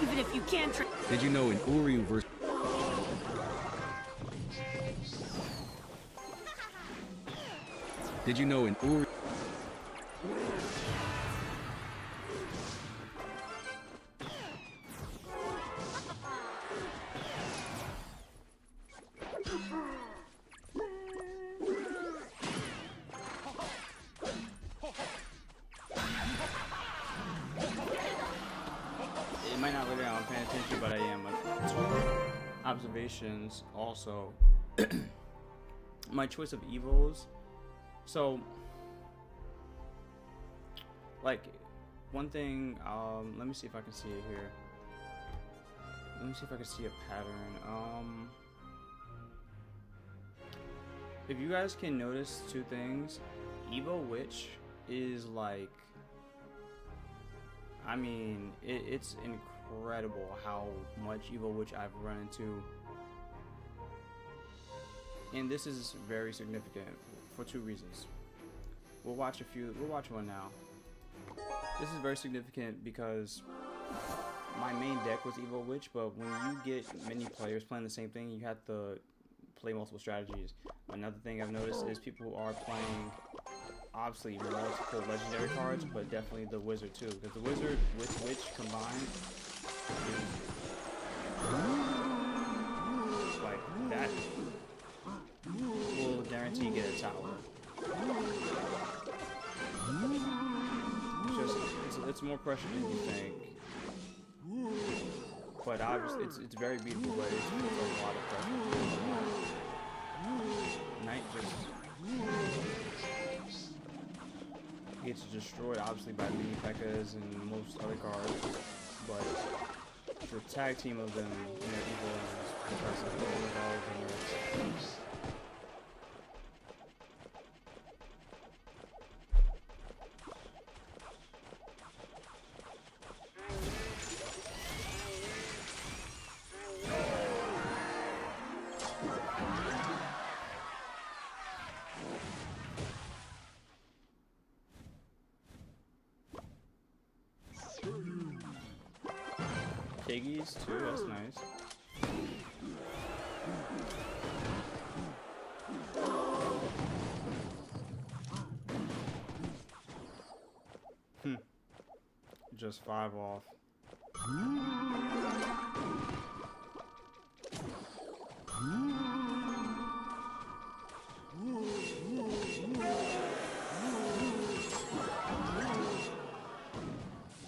Even if you can't. Did you know in Uri versus? Did you know in Uri? It attention, but I am. Two observations also. My choice of evils. So, like, one thing, let me see if I can see it here. Let me see if I can see a pattern. If you guys can notice two things, Evil Witch is like, I mean, it's incredible how much Evil Witch I've run into. And this is very significant for two reasons. We'll watch one now. This is very significant because my main deck was Evil Witch, but when you get many players playing the same thing, you have to play multiple strategies. Another thing I've noticed is people are playing, obviously, multiple legendary cards, but definitely the wizard too, because the wizard with witch combined is like that will guarantee get a tower. It's more pressure than you think, but obviously it's very beautiful, but it's a lot of pressure. Knight just gets destroyed, obviously, by mini P.E.K.K.A.s and most other cards, but the tag team of them, you know, evil is impressive. Piggies too, that's nice. Just 5 off.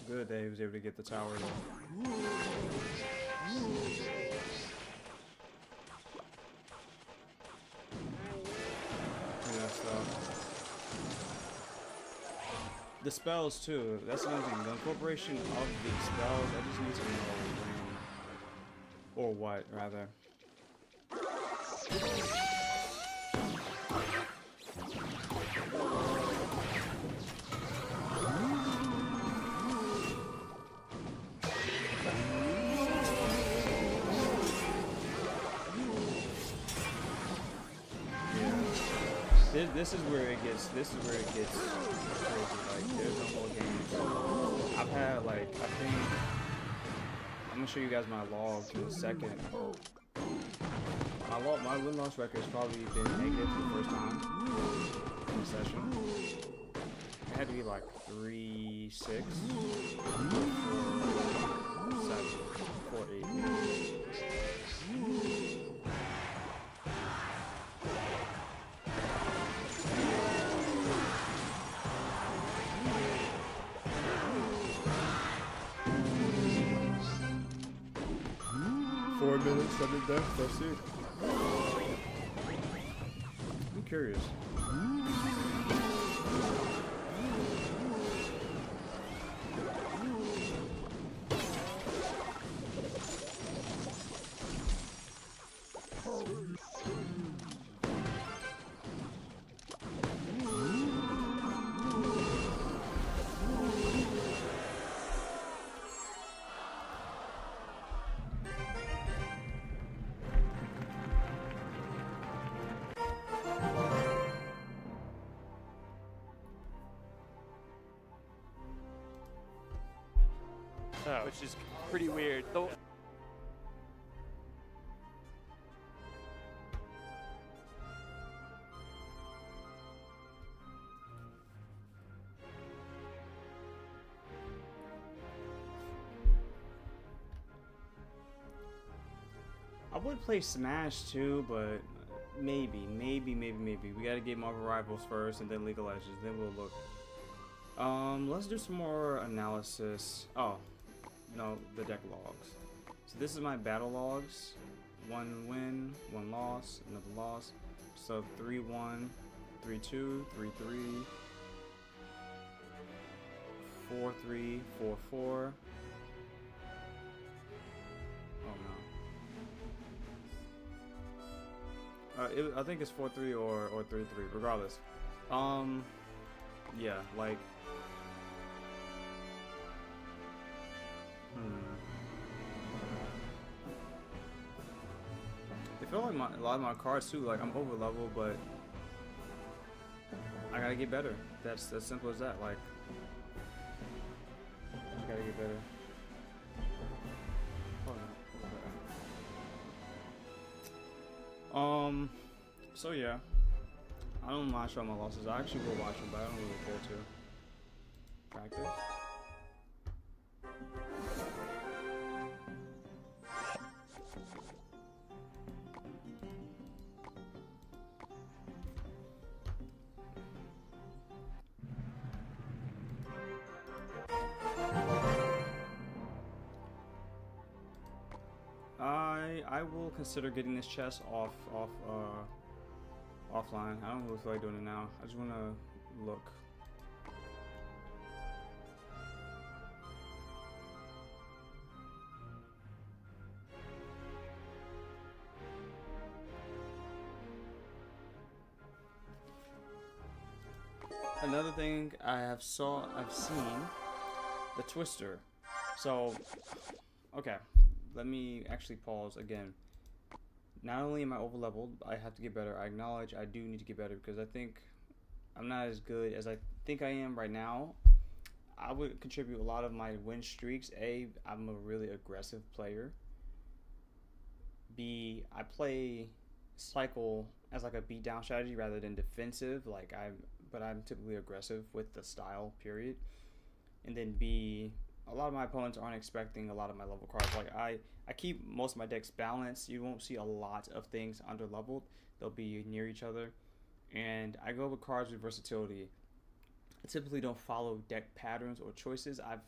Good that he was able to get the tower though. The spells too, that's another thing. The incorporation of the spells, I just need to know when, or what, rather. This is where it gets crazy. Like, there's no more games. I've had, like, I think, I'm gonna show you guys my logs in a second. My win-loss record has probably been negative for the first time in the session. It had to be like 3-6, 4-7, 4-8. 4 minutes, 7 deaths, that's it. I'm curious. Which is pretty weird. Though. I would play Smash too, but maybe. We gotta get Marvel Rivals first and then League of Legends, then we'll look. Let's do some more analysis. Oh, no, the deck logs. So this is my battle logs. 1 win, 1 loss, another loss. So 3-1, 3-2, 3-3, 4-3, 4-4. I think it's 4-3 or 3-3, regardless. Yeah, like, I feel like a lot of my cards too, like I'm over level, but I gotta get better. That's as simple as that. Like, I just gotta get better. So yeah, I don't mind showing my losses. I actually will watch them, but I don't really care to. Practice. I will consider getting this chest offline. I don't really feel like doing it now. I just want to look. Another thing I've seen the Twister. So, okay, let me actually pause again. Not only am I over leveled, I have to get better. I acknowledge I do need to get better because I think I'm not as good as I think I am right now. I would contribute a lot of my win streaks. A, I'm a really aggressive player. B, I play cycle as like a beatdown strategy rather than defensive. But I'm typically aggressive with the style, period. And then B, a lot of my opponents aren't expecting a lot of my level cards. Like I keep most of my decks balanced. You won't see a lot of things under leveled. They'll be near each other. And I go with cards with versatility. I typically don't follow deck patterns or choices. I've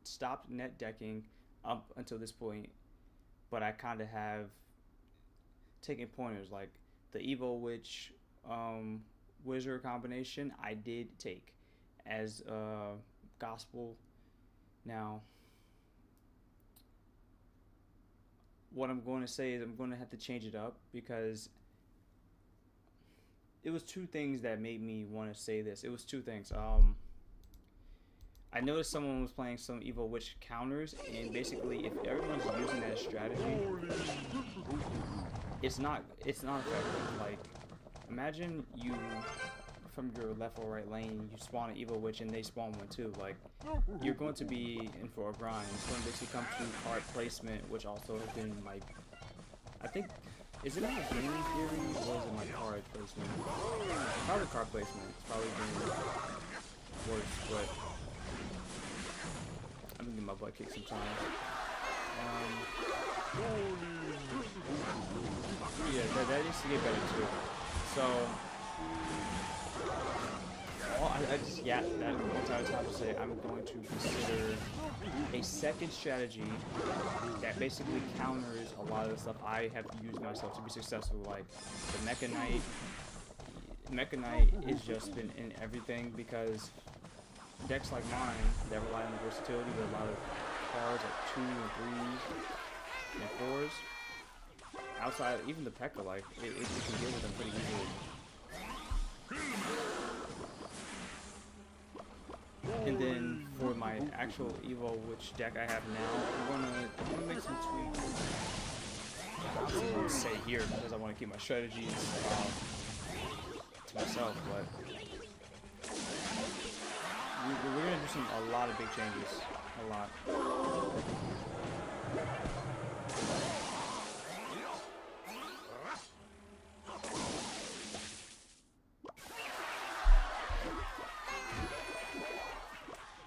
stopped net decking up until this point, but I kind of have taken pointers like the Evo Witch Wizard combination. I did take as gospel. Now, what I'm going to say is I'm going to have to change it up because it was two things that made me want to say this. It was two things. I noticed someone was playing some Evil Witch counters, and basically, if everyone's using that strategy, it's not effective. Like, imagine you from your left or right lane, you spawn an Evil Witch and they spawn one too. Like, you're going to be in for a grind. It's going to basically come to card placement, which also has been my, I think, is it in my gaming theory or is it my card placement? Probably card placement. It's probably been worse, but I'm gonna get my butt kicked sometimes. Yeah, that needs to get better too. So, I just yapped that entire time to say I'm going to consider a second strategy that basically counters a lot of the stuff I have used myself to be successful, like the Mecha Knight. Mecha Knight has just been in everything because decks like mine that rely on the versatility with a lot of cards like 2 and 3s and 4s. Outside, even the P.E.K.K.A, like, it can deal with them pretty easily. And then for my actual Evo, which deck I have now, I'm gonna make some tweaks. I'm not going to say here because I want to keep my strategies to myself, but we're gonna do a lot of big changes, a lot.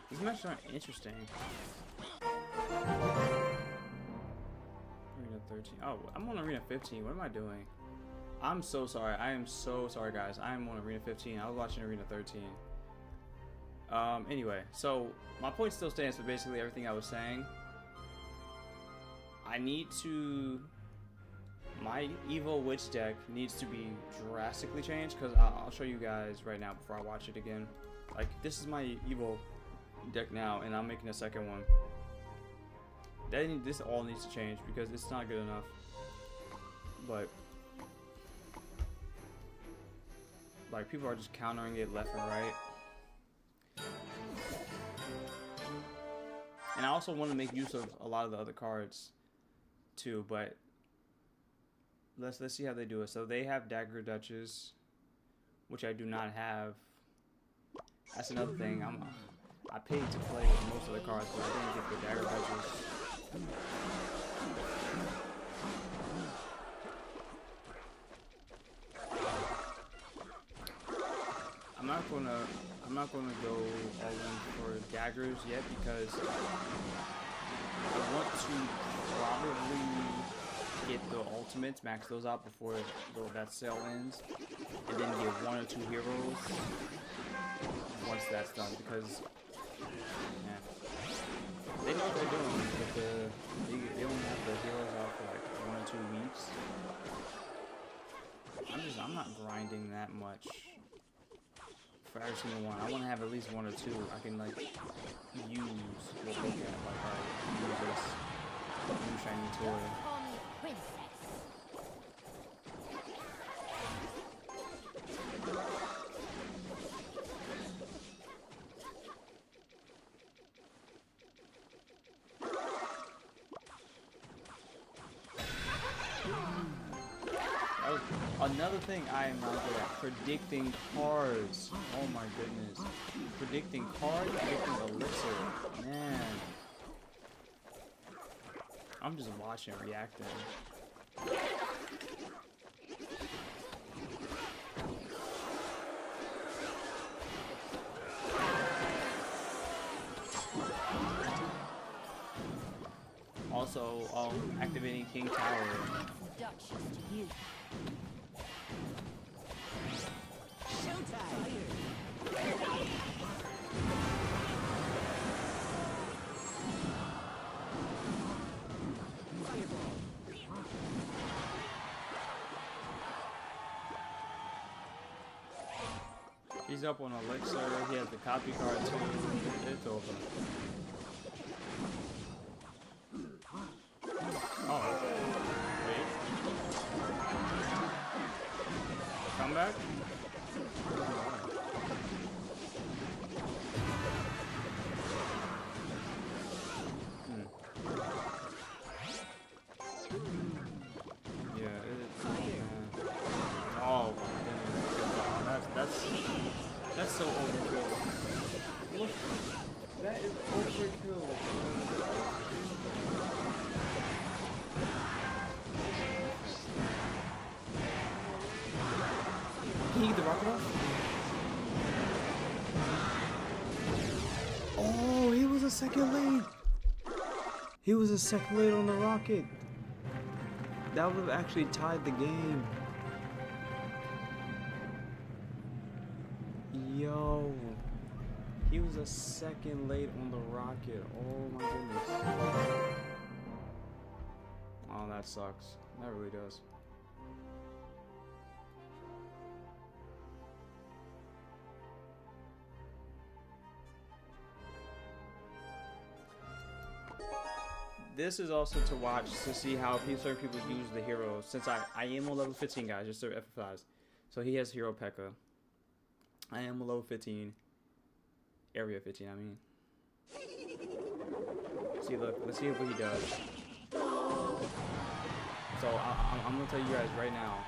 These matches aren't interesting. Arena 13. Oh, I'm on Arena 15. What am I doing? I'm so sorry. I am so sorry, guys. I am on Arena 15. I was watching Arena 13. Anyway, so my point still stands for basically everything I was saying. I need to. My Evil Witch deck needs to be drastically changed, because I'll show you guys right now before I watch it again. Like, this is my Evil deck now, and I'm making a second one. This all needs to change because it's not good enough. But like, people are just countering it left and right. And I also want to make use of a lot of the other cards too, but let's see how they do it. So they have Dagger Duchess, which I do not have. That's another thing. I paid to play with most of the cards, but I didn't get the Dagger Duchess. I'm not gonna go all in for daggers yet, because I want to probably get the ultimates, max those out before that sale ends, and then get 1 or 2 heroes once that's done, because yeah, they know what they're doing. But they only have the heroes out for like 1 or 2 weeks. I'm not grinding that much for every single one. I want to have at least 1 or 2 I can like use. Look at like, alright, use this new shiny toy. Another thing I am not good at, predicting cards. Oh my goodness. Predicting cards, predicting elixir. Man. I'm just watching, reacting. Also, activating King Tower. He's up on elixir. He has the copy card too. It's over. Oh, wait. Come back. That's so overkill. Look, that is overkill. Can he get the rocket off? Oh, he was a second late. He was a second late on the rocket. That would have actually tied the game. Yo, he was a second late on the rocket. Oh my goodness. Oh, that sucks. That really does. This is also to watch to see how certain people use the heroes. Since I am on level 15, guys, just to emphasize. So he has hero P.E.K.K.A. I am a level 15. Area 15, I mean. See, look, let's see what he does. So, I'm gonna tell you guys right now.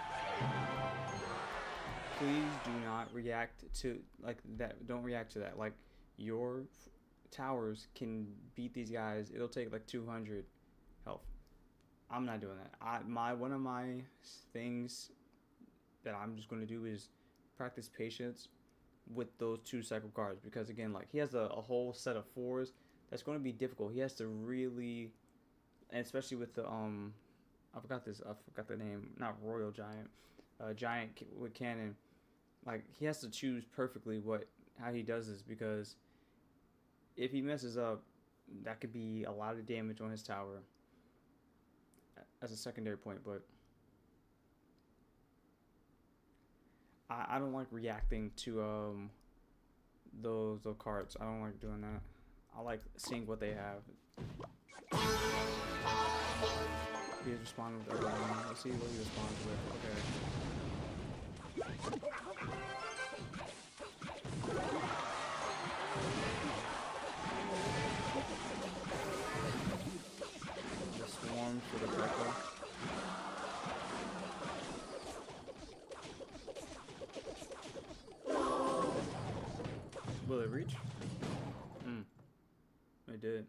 Please do not react to, like, that. Don't react to that. Like, your towers can beat these guys. It'll take, like, 200 health. I'm not doing that. One of my things that I'm just gonna do is practice patience with those 2 cycle cards, because again, like, he has a whole set of 4s that's going to be difficult. He has to really, and especially with the I forgot the name, not Royal Giant, Giant with Cannon. Like, he has to choose perfectly how he does this, because if he messes up, that could be a lot of damage on his tower. as a secondary point, but I don't like reacting to those cards. I don't like doing that. I like seeing what they have. He is responding with everyone. Let's see what he responds with. Okay. The swarm for the Pekka. Will it reach? It did.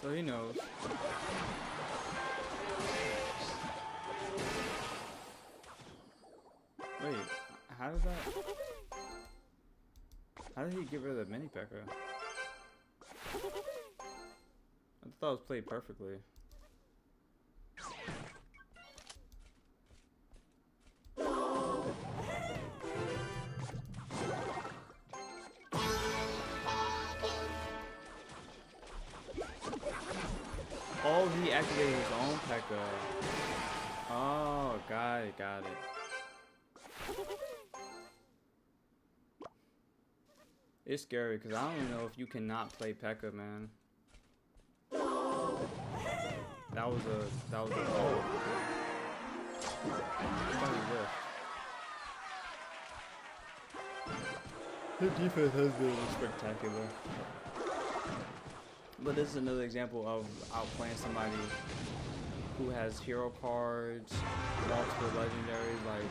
So he knows. Wait, how does that? How did he get rid of the mini Pekka? I thought it was played perfectly. Oh, he activated his own Pekka. Oh, got it, got it. It's scary because I don't even know if you cannot play Pekka, man. That was a oh. The defense has been spectacular. But this is another example of outplaying somebody who has hero cards, multiple legendaries, like.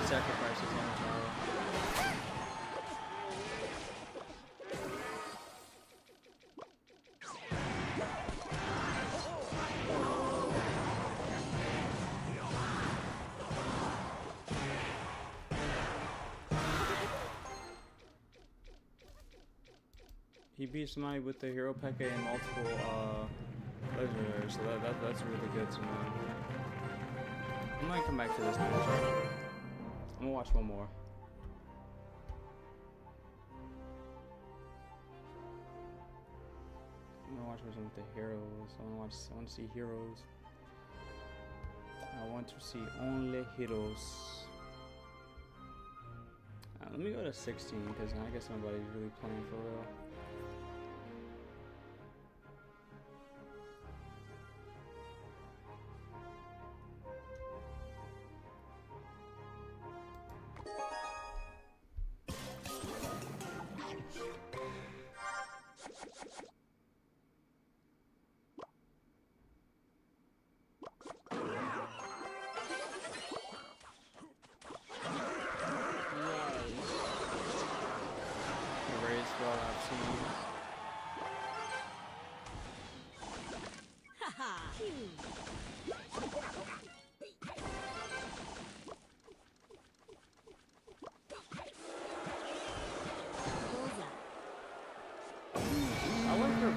Sacrifice his own power. He beat somebody with the hero Pekka and multiple legendaries, so that's really good to know. I might come back to this match. I'm gonna watch one more. I'm gonna watch one with the heroes. I want to see heroes. I want to see only heroes. Let me go to 16 because I guess nobody's really playing for real.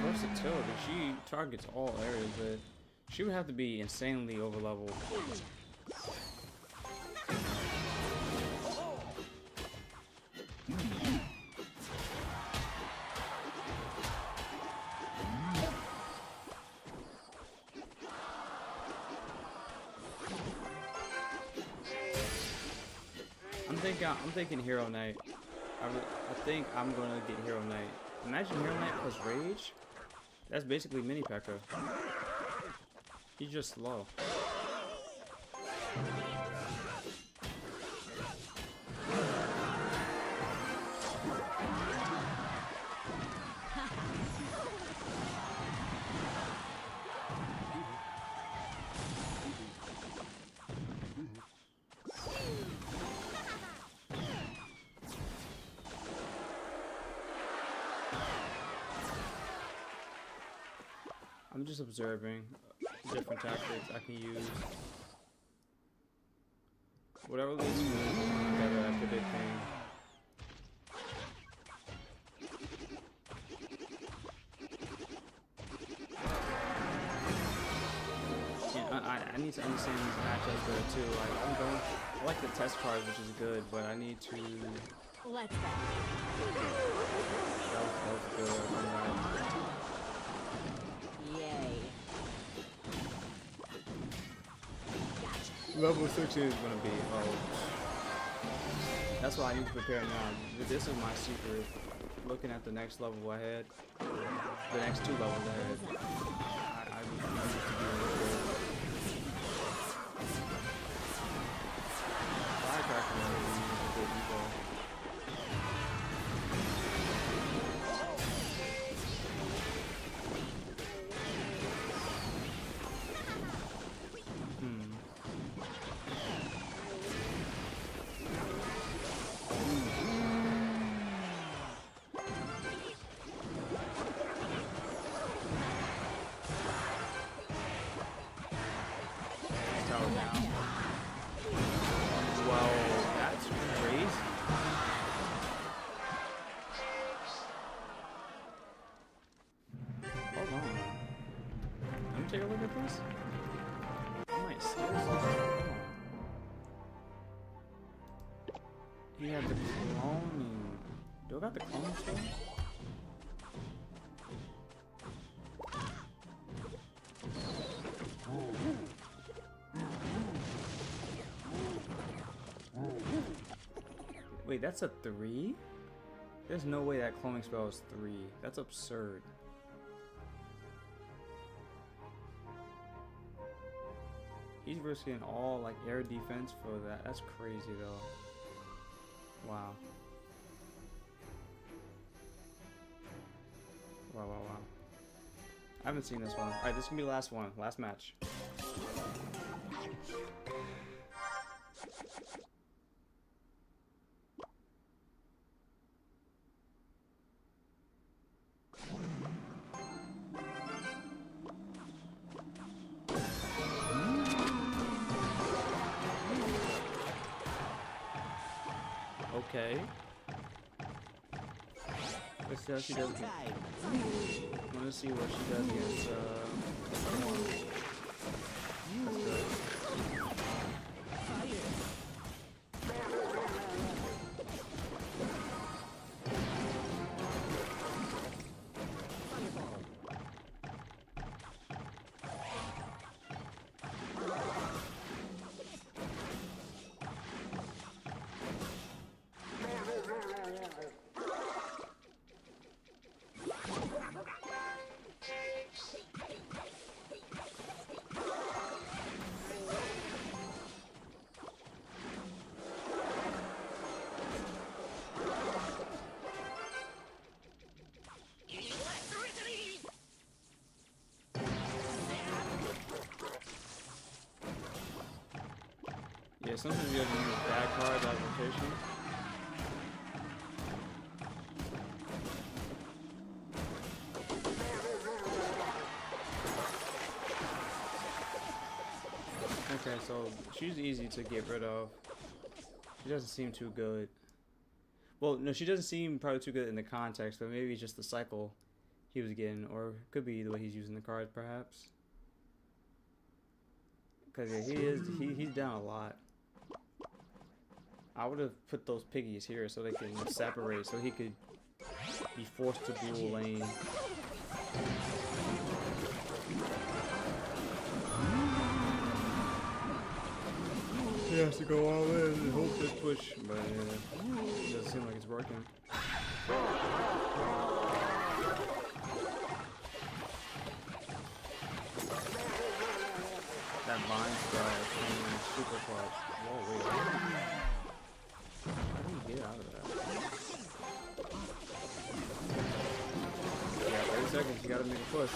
Versatility. She targets all areas, but she would have to be insanely overleveled. I'm thinking Hero Knight. I think I'm gonna get Hero Knight. Imagine Hero Knight plus Rage. That's basically Mini P.E.K.K.A. He's just slow. I'm just observing different tactics I can use. Whatever leads me together at the big thing. Yeah, I need to understand these matchups better too. Like I like the test cards, which is good, but I need to. Let's go. That was good. Level 16 is gonna be, that's why I need to prepare now. This is my secret. Looking at the next level ahead, the next 2 levels ahead, I need to be really good. Firecracker is a good evo. Take a look at this. I might steal something. He had the cloning. Do I got the clone still? Wait, that's a 3? There's no way that cloning spell is 3. That's absurd. He's risking all like air defense for that. That's crazy though. Wow. Wow. I haven't seen this one. Alright, this is gonna be the last one. Last match. Okay. Let's see how she does. I want to see what she does against. That's good. Yeah, sometimes you have to use bad cards out of rotation. Okay, so she's easy to get rid of. She doesn't seem too good. Well, no, she doesn't seem probably too good in the context, but maybe it's just the cycle he was getting, or it could be the way he's using the cards, perhaps. Because yeah, he's down a lot. I would have put those piggies here so they can separate, so he could be forced to dual lane. He has to go all in and hope this push, but it doesn't seem like it's working. That vine spell came in super clutch. Whoa, wait. How do you get out of that? Yeah, 30 seconds, you gotta make a push.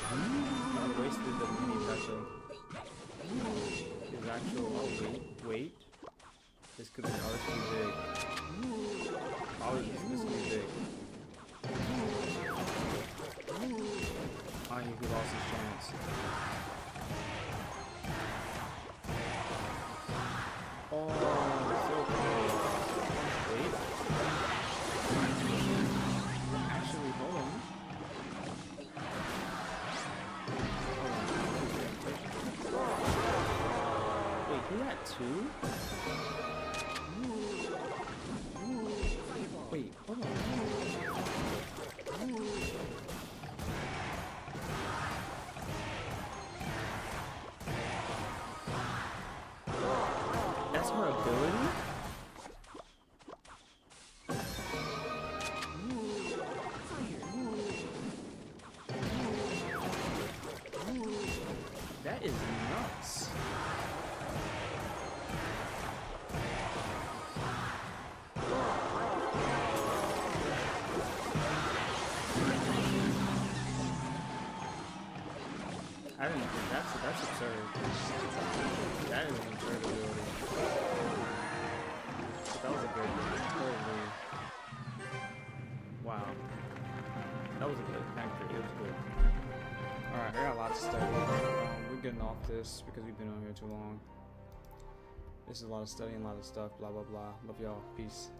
I wasted the mini petrol. His actual, oh wait. This could be, oh, this could be big. Oh, this could be big. Oh, he lost his chance. Oh, so close. Wait. Actually, hold on. Wait, he had two? Wait, hold on. That's her ability? That is nuts. I didn't think that's absurd. That is an absurd ability. But that was a good one. Holy. Wow. That was a good factor. It was good. Alright, I got lots of study. We're getting off this because we've been on here too long. This is a lot of studying, a lot of stuff, blah blah blah. Love y'all. Peace.